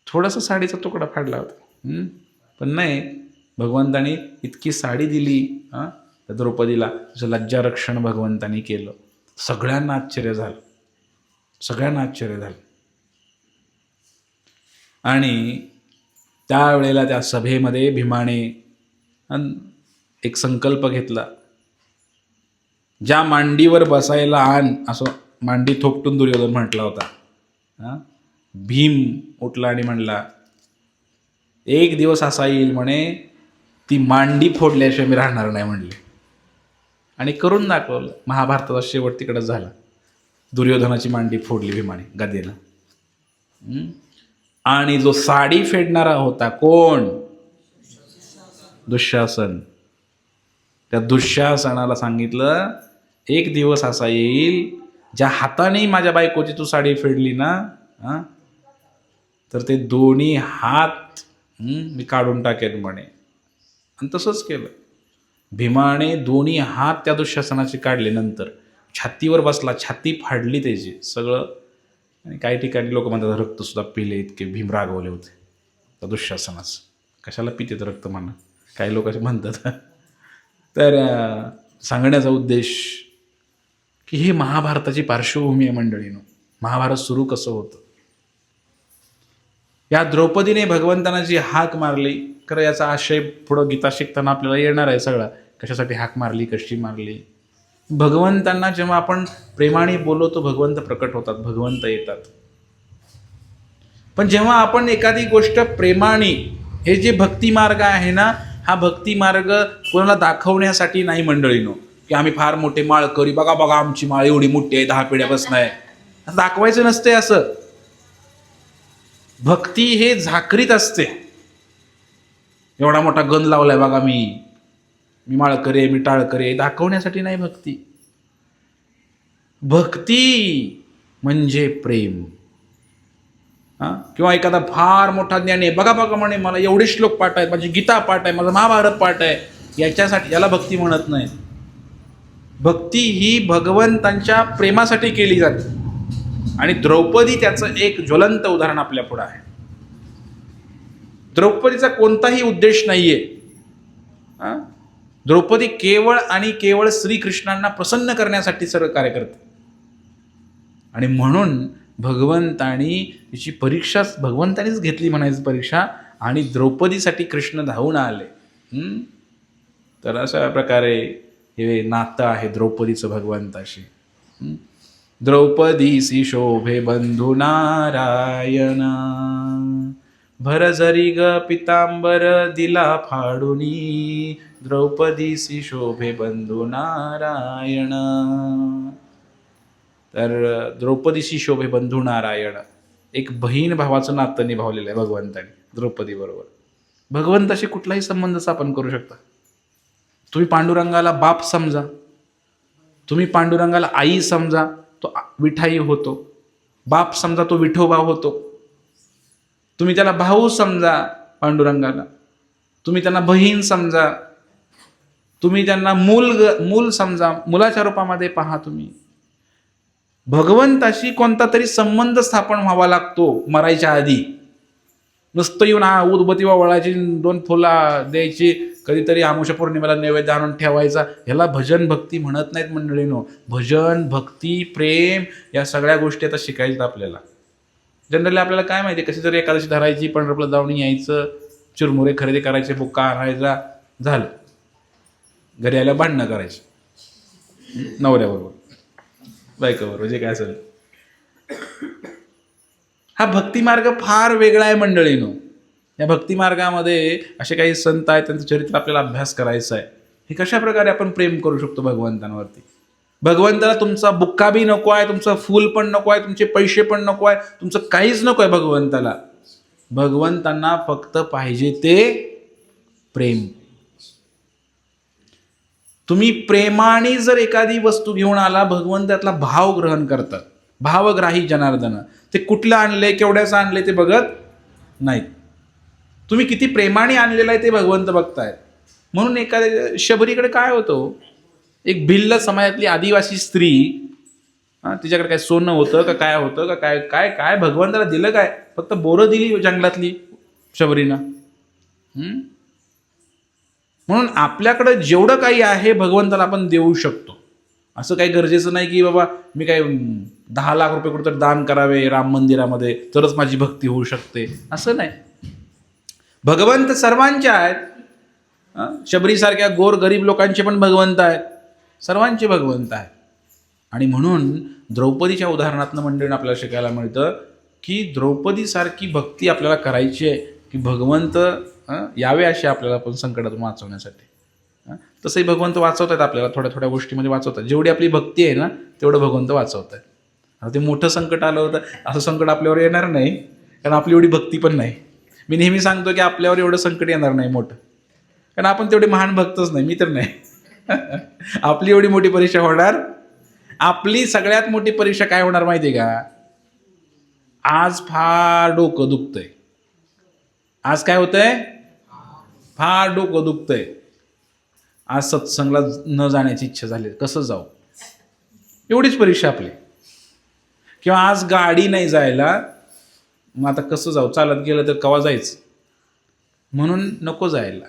थोडासा साडीचा तुकडा फाडला होता, पण नाही, भगवंतानी इतकी साडी दिली त्या द्रौपदीला, तुझं लज्जारक्षण भगवंतानी केलं. सगळ्यांना आश्चर्य झालं. आणि त्यावेळेला त्या सभेमध्ये भीमाने एक संकल्प घेतला, ज्या मांडीवर बसायला आण, असं मांडी थोपटून दुर्योधन म्हटला होता. भीम उठला आणि म्हणला, एक दिवस असा येईल म्हणे ती मांडी फोडल्याशिवाय मी राहणार नाही म्हणले आणि करून दाखवलं. महाभारताचा शेवट तिकडंच झाला. दुर्योधनाची मांडी फोडली भीमाने गदेनं. आणि जो साडी फेडणारा होता कोण? दुःशासन. त्या दुःशासनाला सांगितलं एक दिवस असा येईल ज्या हाताने माझ्या बायकोची तू साडी फेडली ना तर ते दोन्ही हात मी काढून टाकेन म्हणे. आणि तसंच केलं. भीमाने दोन्ही हात त्या दुःशासनाचे काढले. नंतर छातीवर बसला, छाती फाडली त्याची सगळं. आणि काही ठिकाणी लोक म्हणतात रक्तसुद्धा पिले, इतके भीम रागवले होते त्या दुःशासनाचं. कशाला पितेत रक्त म्हणा, काही लोक असे म्हणतात. तर सांगण्याचा उद्देश की हे महाभारताची पार्श्वभूमी आहे मंडळीनो. महाभारत सुरू कसं होतं? या द्रौपदीने भगवंतांना जी हाक मारली, खरं याचा आशय पुढं गीता शिकताना आपल्याला येणार आहे सगळा. कशासाठी हाक मारली, कशी मारली. भगवंतांना जेव्हा आपण प्रेमाने बोलवतो भगवंत प्रकट होतात, भगवंत येतात. पण जेव्हा आपण एखादी गोष्ट प्रेमाने, हे जे भक्ती मार्ग आहे ना, हा भक्ती मार्ग कोणाला दाखवण्यासाठी नाही मंडळीनो, की आम्ही फार मोठे माळकरी, बघा बघा आमची माळ एवढी मोठी आहे, 10 पिढ्यापासून आहे, दाखवायचं नसते. असं भक्ती हे झाकरीत असते. एवढा मोठा गंध लावलाय बघा मी माळकरी आहे, मी टाळकरी आहे, दाखवण्यासाठी नाही भक्ती. भक्ती म्हणजे प्रेम. किंवा एखादा फार मोठा ज्ञानी आहे, बघा बघा म्हणे मला एवढे श्लोक पाठ आहेत, माझी गीता पाठ आहे, माझं महाभारत पाठ आहे, याच्यासाठी, याला भक्ती म्हणत नाही. भक्ती ही भगवंतांच्या प्रेमासाठी केली जाते. आणि द्रौपदी त्याचं एक ज्वलंत उदाहरण आपल्या पुढे आहे. द्रौपदीचा कोणताही उद्देश नाहीये. द्रौपदी केवळ आणि केवळ श्रीकृष्णांना प्रसन्न करण्यासाठी सर्व कार्य करते. आणि म्हणून भगवंतानी तिची परीक्षा भगवंतानीच घेतली म्हणायची परीक्षा, आणि द्रौपदीसाठी कृष्ण धावून आले. तर अशा प्रकारे हे नातं आहे द्रौपदीचं भगवंताशी. द्रौपदीसी शोभे बंधू नारायण, भरझरी ग पितांबर दिला फाडुनी, द्रौपदीसी शोभे बंधू नारायण. तर द्रौपदीशी शोभे बंधू नारायण, एक बहीण भावाचं नातं निभावलेलं आहे भगवंताने द्रौपदी बरोबर. भगवंताशी कुठलाही संबंध स्थापन करू शकता. तुम्ही पांडुरंगाला बाप समजा, तुम्ही पांडुरंगाला आई समजा, तो विठाई होतो. बाप समजा, तो विठोबा होतो. तुम्ही त्याला भाऊ समजा पांडुरंगाला, तुम्ही त्यांना बहीण समजा, तुम्ही त्यांना मूल समजा, मुलाच्या रूपामध्ये पहा. तुम्ही भगवंताशी कोणता तरी संबंध स्थापन व्हावा लागतो मरायच्या आधी. नुसतं येऊन उदबत्ती वळायची, 2 फुला द्यायची, कधीतरी आमुषा पौर्णिमेला नैवेद्य आणून ठेवायचा, ह्याला भजन भक्ती म्हणत नाहीत मंडळीनो. भजन भक्ती प्रेम या सगळ्या गोष्टी आता शिकायच्यात आपल्याला. जनरली आपल्याला काय माहिती, कशी तरी एकादशी धरायची, पंढरपूरला जाऊन यायचं, चिरमुरे खरेदी करायचे, बुक्का आणायचा, झालं. घरी आल्या भांडणं करायची नवऱ्याबरोबर, बायकोबरोबर, जे काय असेल. हा भक्ती मार्ग फार वेगळा आहे मंडळीनो. या भक्ती मार्गामध्ये असे काही संत आहेत, त्यांचं चरित्र आपल्याला अभ्यास करायचा आहे. हे कशा प्रकारे आपण प्रेम करू शकतो भगवंतांवरती. भगवंताला तुमचा बुक्का बी नको आहे, तुमचं फूल पण नको आहे, तुमचे पैसे पण नको आहे, तुमचं काहीच नको आहे भगवंताला. भगवंतांना फक्त पाहिजे ते प्रेम. तुम्ही प्रेमाने जर एखादी वस्तू घेऊन आला, भगवंत त्यातला भाव ग्रहण करतात. भावग्राही जनार्दन. ते कुठलं आणलंय, केवढ्याचं आणलंय ते बघत नाहीत. तुम्ही किती प्रेमाने आणलेलं आहे ते भगवंत बघतायत. म्हणून एखाद्या शबरीकडे काय होतं, एक भिल्ल समाजातली आदिवासी स्त्री, तिच्याकडे काय सोनं होतं का काय होतं का काय काय काय भगवंताला दिलं काय? फक्त बोरं दिली जंगलातली शबरीनं. म्हणून आपल्याकडं जेवढं काही आहे भगवंताला आपण देऊ शकतो. असं काही गरजेचं नाही की बाबा मी काय 10 लाख रुपये कुठं दान करावे राम मंदिरामध्ये तरच माझी भक्ती होऊ शकते, असं नाही. भगवंत सर्वांचे आहेत. शबरीसारख्या गोर गरीब लोकांचे पण भगवंत आहेत, सर्वांचे भगवंत आहेत. आणि म्हणून द्रौपदीच्या उदाहरणातनं मंडळीनं आपल्याला शिकायला मिळतं की द्रौपदीसारखी भक्ती आपल्याला करायची आहे की भगवंत यावे असे आपल्याला पण संकटातून वाचवण्यासाठी. तसंही भगवंत वाचवत आहेत आपल्याला, थोड्या थोड्या गोष्टीमध्ये वाचवतात. जेवढी आपली भक्ती आहे ना तेवढं भगवंत वाचवत आहेत. आता ते मोठं संकट आलं होतं, असं संकट आपल्यावर येणार नाही, कारण आपली एवढी भक्ती पण नाही. मी नेहमी सांगतो की आपल्यावर एवढं संकट येणार नाही मोठं, कारण आपण तेवढे महान भक्तच नाही, मी तर नाही. आपली एवढी मोठी परीक्षा होणार. आपली सगळ्यात मोठी परीक्षा काय होणार माहिती आहे का? आज फार डोकं दुखतंय. आज काय होतंय? फार डोकं दुखतंय. आज सत्संगला न जाण्याची इच्छा झाली, कसं जाऊ? एवढीच परीक्षा आपली. किंवा आज गाडी नाही जायला, मग आता कसं जाऊ? चालत गेलं तर केव्हा जायचं, म्हणून नको जायला.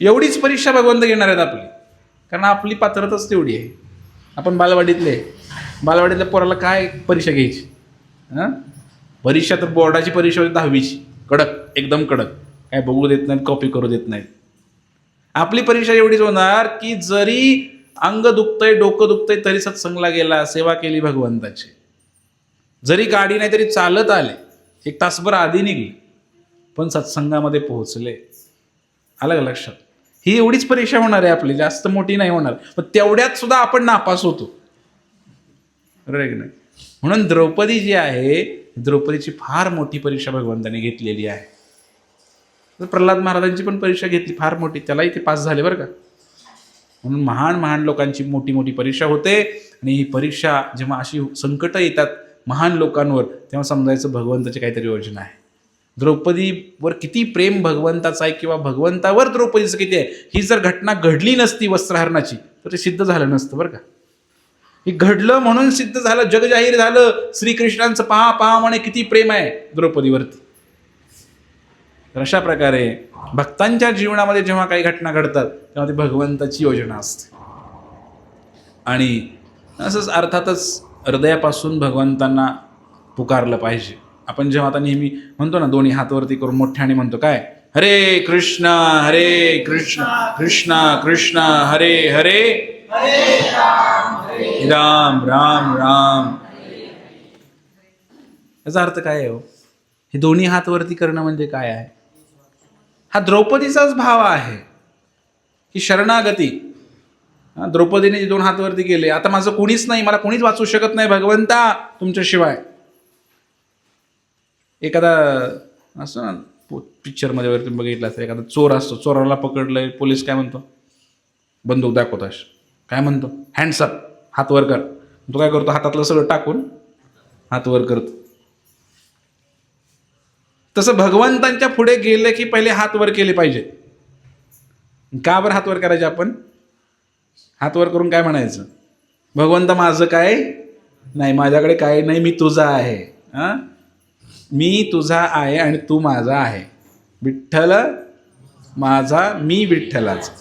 एवढीच परीक्षा भगवंत घेणार आहेत आपली, कारण आपली पात्रताच तेवढी आहे. आपण बालवाडीतल्या पोराला काय परीक्षा घ्यायची? परीक्षा तर बोर्डाची परीक्षा होती 10वीची, कडक, एकदम कडक, काय बघू देत नाहीत, कॉपी करू देत नाहीत. आपली परीक्षा एवढीच होणार की जरी अंग दुखतंय, डोकं दुखतंय, तरी सत्संगला गेला, सेवा केली भगवंताची. जरी गाडी नाही तरी चालत आले, 1 तासभर आधी निघले, पण सत्संगामध्ये पोहोचले. आलं का लक्षात? ही एवढीच परीक्षा होणार आहे आपली, जास्त मोठी नाही होणार. पण तेवढ्यात सुद्धा आपण नापास होतो, बरोबर आहे की नाही? म्हणून द्रौपदी जी आहे, द्रौपदीची फार मोठी परीक्षा भगवंताने घेतलेली आहे. प्रल्हाद महाराजांची पण परीक्षा घेतली फार मोठी, त्यालाही ते पास झाले बरं का. म्हणून महान महान लोकांची मोठी मोठी परीक्षा होते. आणि ही परीक्षा जेव्हा अशी संकटं येतात महान लोकांवर, तेव्हा समजायचं भगवंताची काहीतरी योजना आहे. द्रौपदीवर किती प्रेम भगवंताचं आहे, किंवा भगवंतावर द्रौपदीचं किती आहे, ही जर घटना घडली नसती वस्त्रहरणाची, तर ते सिद्ध झालं नसतं बरं का. हे घडलं म्हणून सिद्ध झालं, जगजाहीर झालं, श्रीकृष्णांचं पहा पहा म्हणे किती प्रेम आहे द्रौपदीवरती. तर अशा प्रकारे भक्तांच्या जीवनामध्ये जेव्हा काही घटना घडतात तेव्हा ती भगवंताची योजना असते. आणि असंच अर्थातच हृदयापासून भगवंतांना पुकारलं पाहिजे. आपण जेव्हा आता नेहमी म्हणतो ना, दोन्ही हातवरती करून मोठ्याने म्हणतो काय, हरे कृष्ण कृष्ण कृष्ण हरे हरे, राम राम राम. याचा अर्थ काय आहे हो? हे दोन्ही हात वरती करणं म्हणजे काय आहे? हा द्रौपदीचाच भाव आहे की शरणागती. द्रौपदीने 2 हात वरती केले, आता माझं कोणीच नाही, मला कोणीच वाचू शकत नाही भगवंता तुमच्याशिवाय. एखादा असं ना पिक्चरमध्ये वगैरे तुम्ही बघितलं असेल, एखादा चोर असतो, चोराला पकडलंय, पोलीस काय म्हणतो? बंदूक दाखवतास, काय म्हणतो? हँड्सअप, हात वर कर. तो काय करतो? हातातलं सगळं टाकून हात वर करतो. तसं भगवंतांच्या पुढे गेले की पहिले हात वर केले पाहिजे. का बरं हात वर करायचे आपण? हात वर करून काय म्हणायचं? भगवंत माझं काय नाही, माझ्याकडे काय नाही, मी तुझा आहे. मी तुझा आहे आणि तू माझा आहे. विठ्ठल माझा, मी विठ्ठलाचा.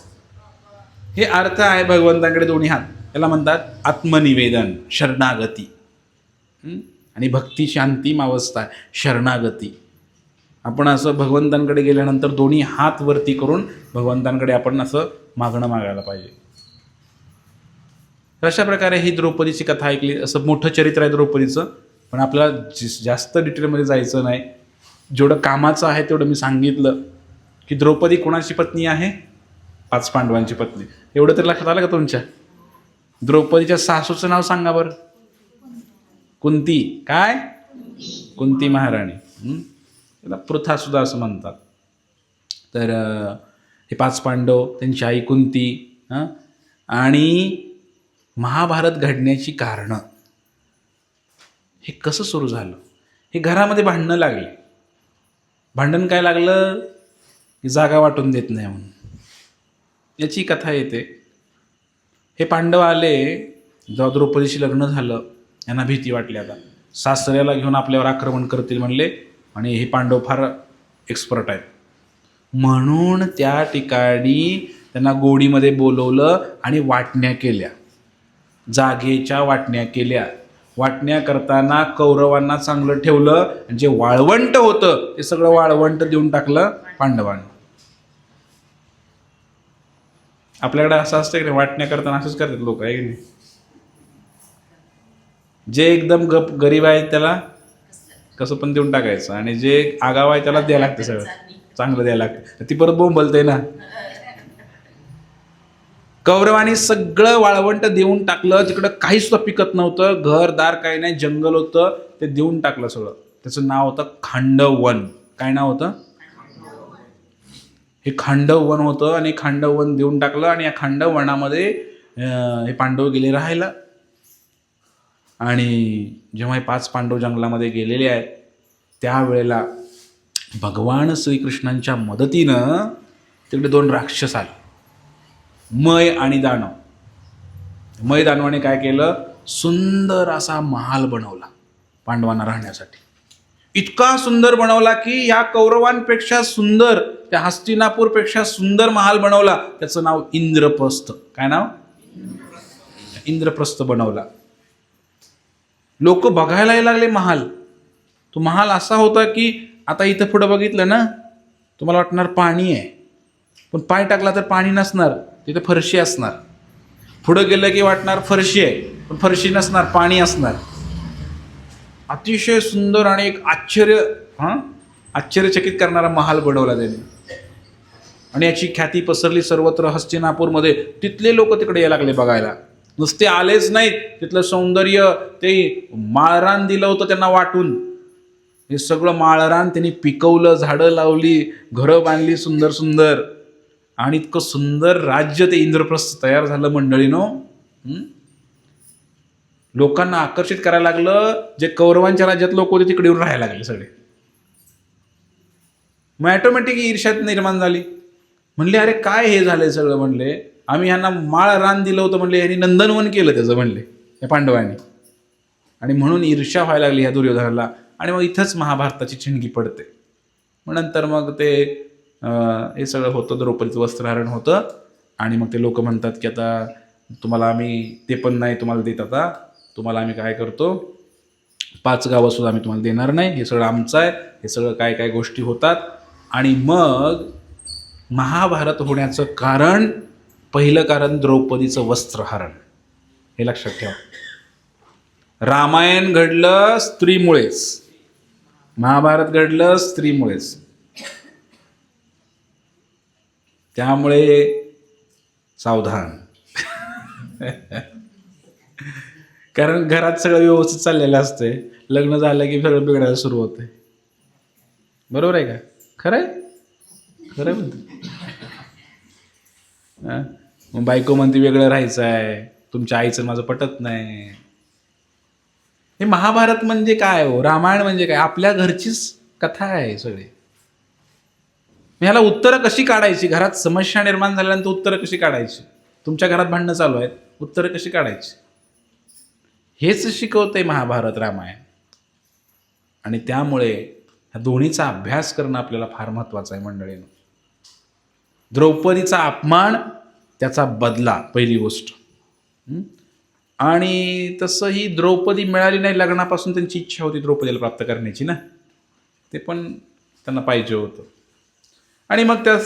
हे अर्थ आहे भगवंतांकडे दोन्ही हात. याला म्हणतात आत्मनिवेदन, शरणागती. आणि भक्ती शांती अवस्था आहे शरणागती. आपण असं भगवंतांकडे गेल्यानंतर दोन्ही हात वरती करून भगवंतांकडे आपण असं मागणं मागायला पाहिजे. अशा प्रकारे ही द्रौपदीची कथा ऐकली. असं मोठं चरित्र आहे द्रौपदीचं, पण आपल्याला जास्त डिटेलमध्ये जायचं नाही. जेवढं कामाचं आहे तेवढं मी सांगितलं. की द्रौपदी कोणाची पत्नी आहे? 5 पांडवांची पत्नी. एवढं तरी लक्षात आलं का तुमच्या? द्रौपदीच्या सासूचं नाव सांगा बरं. कुंती. काय? कुंती महाराणी. त्याला पृथा सुद्धा असं म्हणतात. तर हे 5 पांडव, त्यांची आई कुंती, आणि महाभारत घडण्याची कारणं. हे कसं सुरू झालं? हे घरामध्ये भांडणं लागली. भांडण काय लागलं? की जागा वाटून देत नाही म्हणून. याची कथा येते. हे पांडव आले, जेव्हा द्रौपदीशी लग्न झालं, यांना भीती वाटली. आता सासऱ्याला घेऊन आपल्यावर आक्रमण करतील म्हणले, आणि हे पांडव फार एक्सपर्ट आहेत म्हणून त्या ठिकाणी त्यांना गोडीमध्ये बोलवलं आणि वाटण्या केल्या. जागेच्या वाटण्या केल्या. वाटण्या करताना कौरवांना चांगलं ठेवलं, आणि जे वाळवंट होतं ते सगळं वाळवंट देऊन टाकलं पांडवांना. आपल्याकडे असं असतं की नाही, वाटण्या करताना असंच करतात लोक, आहे की नाही? जे एकदम गरीब आहे त्याला कसं पण देऊन टाकायचं, आणि जे आगाव आहे त्याला द्यायला लागतं सगळं. चांगलं द्यायला लागतं. ती परत बोंबलते ना. कौरवांनी सगळं वाळवंट देऊन टाकलं. तिकडं काही सुद्धा पिकत नव्हतं, घरदार काही नाही, जंगल होतं, ते देऊन टाकलं सगळं. त्याचं नाव होतं खांडवन. काय नाव होतं? हे खांडवन होतं. आणि खांडवन देऊन टाकलं. आणि या खांडवनामध्ये हे पांडव गेले राहायला. आणि जेव्हा हे 5 पांडव जंगलामध्ये गेलेले आहेत, त्यावेळेला भगवान श्रीकृष्णांच्या मदतीनं तिकडे 2 राक्षस आले, मय आणि दानव. मय दानवाने काय केलं, सुंदर असा महाल बनवला पांडवांना राहण्यासाठी. इतका सुंदर बनवला की या कौरवांपेक्षा सुंदर, त्या हस्तिनापूरपेक्षा सुंदर महाल बनवला. त्याचं नाव इंद्रप्रस्थ. काय नाव? इंद्रप्रस्थ बनवला. लोक बघायला लागले महाल. तो महाल असा होता की आता इथं पुढं बघितलं ना, तुम्हाला वाटणार पाणी आहे, पण पाय टाकला तर पाणी नसणार, तिथे फरशी असणार. पुढं गेलं की वाटणार फरशी आहे, पण फरशी नसणार, पाणी असणार. अतिशय सुंदर आणि एक आश्चर्यचकित करणारा महाल बनवला त्याने. आणि याची ख्याती पसरली सर्वत्र हस्तिनापूरमध्ये. तिथले लोक तिकडे यायला लागले बघायला. नुसते आलेच नाहीत, तिथलं सौंदर्य, ते माळरान दिलं होतं त्यांना वाटून, हे सगळं माळरान त्यांनी पिकवलं, झाडं लावली, घरं बांधली सुंदर सुंदर. आणि इतकं सुंदर राज्य ते इंद्रप्रस्थ तयार झालं मंडळीनो. लोकांना आकर्षित करायला लागलं. जे कौरवांच्या राज्यात लोक होते तिकडे येऊन राहायला लागले सगळे. मग ऑटोमॅटिक ईर्ष्या निर्माण झाली. म्हणले अरे काय हे झालंय सगळं. म्हणले आम्ही ह्यांना माळ रान दिलं होतं, म्हणले यांनी नंदनवन केलं त्याचं, म्हणले या पांडवांनी. आणि म्हणून ईर्ष्या व्हायला लागली ह्या दुर्योधनाला. आणि मग इथंच महाभारताची ठिणगी पडते. मग नंतर मग ते हे सगळं होतं, द्रौपदीचं वस्त्रहरण होतं. आणि मग ते लोक म्हणतात की आता तुम्हाला आम्ही ते पण नाही तुम्हाला देत, आता तुम्हाला आम्ही काय करतो, 5 गावं सुद्धा आम्ही तुम्हाला देणार नाही, हे सगळं आमचं आहे. हे सगळं काय काय गोष्टी होतात. आणि मग महाभारत होण्याचं कारण, पहिलं कारण द्रौपदीचं वस्त्रहरण. हे लक्षात ठेवा. रामायण घडलं स्त्रीमुळेच, महाभारत घडलं स्त्रीमुळेच. त्यामुळे सावधान. कारण घरात सगळं व्यवस्थित चाललेलं असतंय, लग्न झालं की सगळं बिघडायला सुरू होते. बरोबर आहे का? खरं आहे? खरं आहे म्हणते. मग बायको म्हणते वेगळं राहायचं आहे, तुमच्या आईचं माझं पटत नाही. हे महाभारत म्हणजे काय हो, रामायण म्हणजे काय, आपल्या घरचीच कथा आहे सगळी. ह्याला उत्तरं कशी काढायची, घरात समस्या निर्माण झाल्यानंतर उत्तरं कशी काढायची, तुमच्या घरात भांडणं चालू आहेत, उत्तरं कशी काढायची, हेच शिकवतंय महाभारत रामायण. आणि त्यामुळे ह्या दोन्हीचा अभ्यास करणं आपल्याला फार महत्त्वाचं आहे मंडळीनं. द्रौपदीचा अपमान, त्याचा बदला, पहिली गोष्ट. आणि तसं ही द्रौपदी मिळाली नाही, लग्नापासून त्यांची इच्छा होती द्रौपदीला प्राप्त करण्याची ना, ते पण त्यांना पाहिजे होतं. आणि मग त्या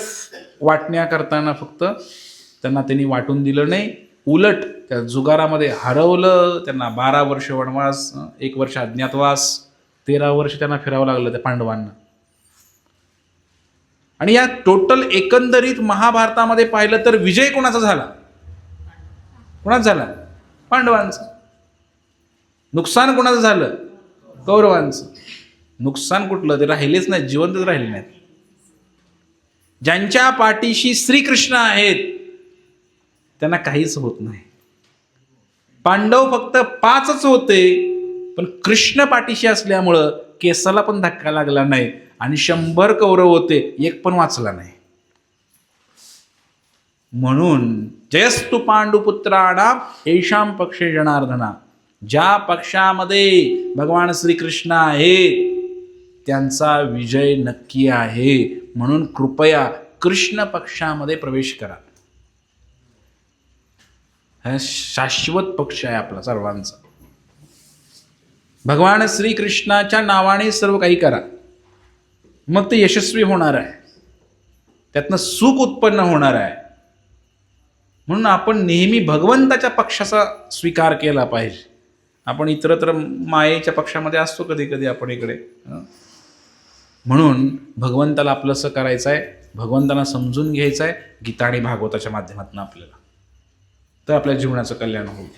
वाटण्या करताना फक्त त्यांना त्यांनी वाटून दिलं नाही, उलट त्या जुगारामध्ये हरवलं. त्यांना 12 वर्ष वनवास, 1 वर्ष अज्ञातवास, 13 वर्ष त्यांना फिरावं लागलं त्या पांडवांना. आणि या टोटल एकंदरीत महाभारतामध्ये पाहिलं तर विजय कोणाचा झाला? कोणाचा झाला? पांडवांचं. नुकसान कोणाचं झालं? कौरवांचं. नुकसान कुठलं? ते राहिलेच नाही, जिवंतच राहिले नाहीत. ज्यांच्या पाठीशी श्रीकृष्ण आहेत त्यांना काहीच होत नाही. पांडव फक्त 5च होते, पण कृष्ण पाठीशी असल्यामुळं केसाला पण धक्का लागला नाही. आणि 100 कौरव होते, एक पण वाचला नाही. म्हणून जयस्तु पांडुपुत्राणाम येषां पक्षे जनार्दना. ज्या पक्षामध्ये भगवान श्रीकृष्ण आहेत त्यांचा विजय नक्की आहे. म्हणून कृपया कृष्ण पक्षामध्ये प्रवेश करा. हा शाश्वत पक्ष आहे आपला सर्वांचा. भगवान श्रीकृष्णाच्या नावाने सर्व काही करा, मग ते यशस्वी होणार आहे, त्यातनं सुख उत्पन्न होणार आहे. म्हणून आपण नेहमी भगवंताच्या पक्षाचा स्वीकार केला पाहिजे. आपण इतरत्र मायेच्या पक्षामध्ये असतो कधी कधी आपण इकडे. म्हणून भगवंताला आपलंसं करायचं आहे, भगवंताला समजून घ्यायचं आहे गीता आणि भागवताच्या माध्यमातून आपल्याला, तर आपल्या जीवनाचं कल्याण होईल.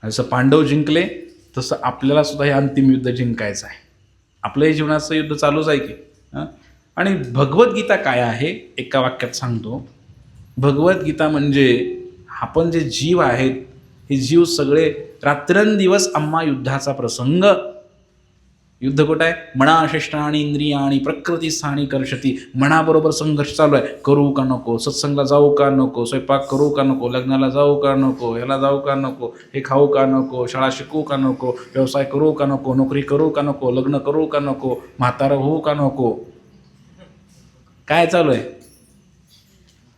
जसं पांडव जिंकले तसं आपल्याला सुद्धा हे अंतिम युद्ध जिंकायचं आहे. आपलंही जीवनाचं युद्ध चालूच आहे की. आणि भगवद्गीता काय आहे एका वाक्यात सांगतो. भगवद्गीता म्हणजे आपण जे जीव आहेत हे जीव सगळे रात्रंदिवस आम्हा युद्धाचा प्रसंग. युद्ध कुठं आहे? मनाशिष्टानी इंद्रियाणी प्रकृतीस्थानी कर्षती. मनाबरोबर संघर्ष चालू आहे. करू का नको, सत्संगला जाऊ का नको, स्वयंपाक करू का नको, लग्नाला जाऊ का नको, ह्याला जाऊ का नको, हे खाऊ का नको, शाळा शिकू का नको, व्यवसाय करू का नको, नोकरी करू का नको, लग्न करू का नको, म्हातारं होऊ का नको. काय चालू आहे?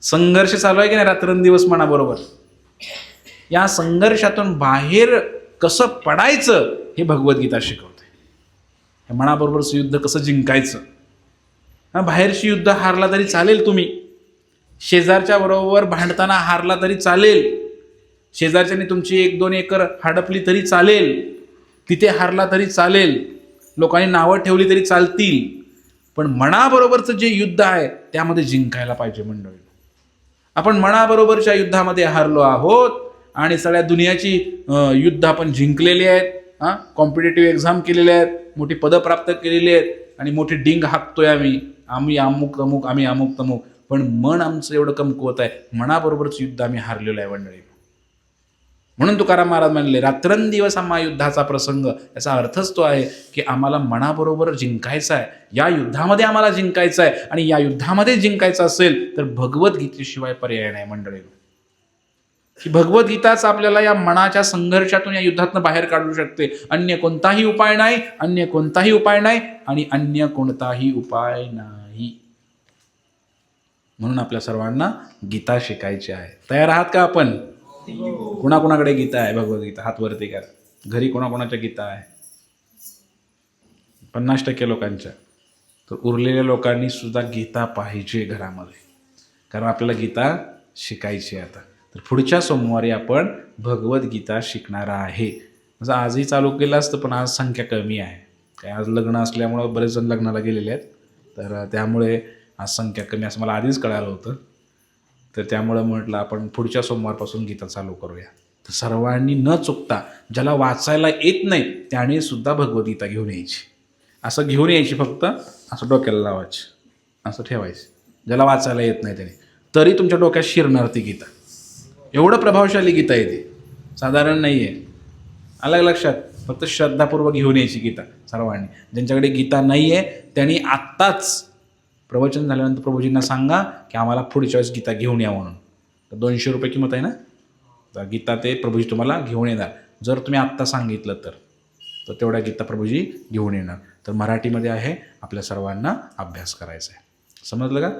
संघर्ष चालू आहे की नाही रात्रंदिवस मनाबरोबर. या संघर्षातून बाहेर कसं पडायचं हे भगवद्गीता शिकवते. हे मनाबरोबरचं युद्ध कसं जिंकायचं. बाहेरची युद्ध हारला तरी चालेल, तुम्ही शेजारच्या बरोबर भांडताना हारला तरी चालेल, शेजारच्याने तुमची 1-2 एकर हडपली तरी चालेल, तिथे हारला तरी चालेल, लोकांनी नावं ठेवली तरी चालतील, पण मनाबरोबरचं जे युद्ध आहे त्यामध्ये जिंकायला पाहिजे मंडळी. आपण मनाबरोबरच्या युद्धामध्ये हारलो आहोत आणि सगळ्या दुनियाची युद्ध आपण जिंकलेली आहेत. कॉम्पिटेटिव्ह एक्झाम केलेले आहेत, मोठी पदं प्राप्त केलेली आहेत आणि मोठी डिंग हाकतोय आम्ही अमुक तमुक, आम्ही अमुक तमुक, पण मन आमचं एवढं कमकुवत आहे, मनाबरोबरच युद्ध आम्ही हारलेलो आहे मंडळी. म्हणून तुकाराम महाराज म्हणले रात्रंदिवस आम्हा युद्धाचा प्रसंग. याचा अर्थच तो आहे की आम्हाला मनाबरोबर जिंकायचं आहे, या युद्धामध्ये आम्हाला जिंकायचं आहे. आणि या युद्धामध्ये जिंकायचं असेल तर भगवद्गीतेशिवाय पर्याय नाही मंडळी. की भगवद्गीताच आपल्याला या मनाच्या संघर्षातून, या युद्धातून बाहेर काढू शकते. अन्य कोणताही उपाय नाही, अन्य कोणताही उपाय नाही आणि अन्य कोणताही उपाय नाही. म्हणून आपल्या सर्वांना गीता शिकायची आहे. तयार आहात का आपण? कोणाकोणाकडे गीता आहे? भगवद्गीता हात वरती करा. घरी कोणाकोणाच्या गीता आहे? 50% लोकांच्या. तर उरलेल्या लोकांनी सुद्धा गीता पाहिजे घरामध्ये, कारण आपल्याला गीता शिकायची आहे. आता तर पुढच्या सोमवारी आपण भगवद्गीता शिकणार आहे. जसं आजही चालू केलं असतं, पण आज संख्या कमी आहे. काय आज लग्न असल्यामुळं बरेच जण लग्नाला गेलेले आहेत, तर त्यामुळे आज संख्या कमी असं मला आधीच कळालं होतं. तर त्यामुळं म्हटलं आपण पुढच्या सोमवारपासून गीता चालू करूया. तर सर्वांनी न चुकता, ज्याला वाचायला येत नाही त्याने सुद्धा भगवद्गीता घेऊन यायची. असं घेऊन यायची, फक्त असं डोक्याला लावायची, असं ठेवायचं. ज्याला वाचायला येत नाही त्याने, तरी तुमच्या डोक्यात शिरणार ती गीता. एवढं प्रभावशाली गीता आहे ती, साधारण नाही आहे. अलग लक्षात. फक्त श्रद्धापूर्वक घेऊन यायची गीता सर्वांनी. ज्यांच्याकडे गीता नाही आहे त्यांनी आत्ताच प्रवचन झाल्यानंतर प्रभूजींना सांगा की आम्हाला पुढच्या वेळेस गीता घेऊन या म्हणून. तर 200 रुपये किंमत आहे ना, तर गीता ते प्रभूजी तुम्हाला घेऊन येणार. जर तुम्ही आत्ता सांगितलं तर तेवढ्या गीता प्रभूजी घेऊन येणार. तर मराठीमध्ये आहे, आपल्या सर्वांना अभ्यास करायचा आहे. समजलं का?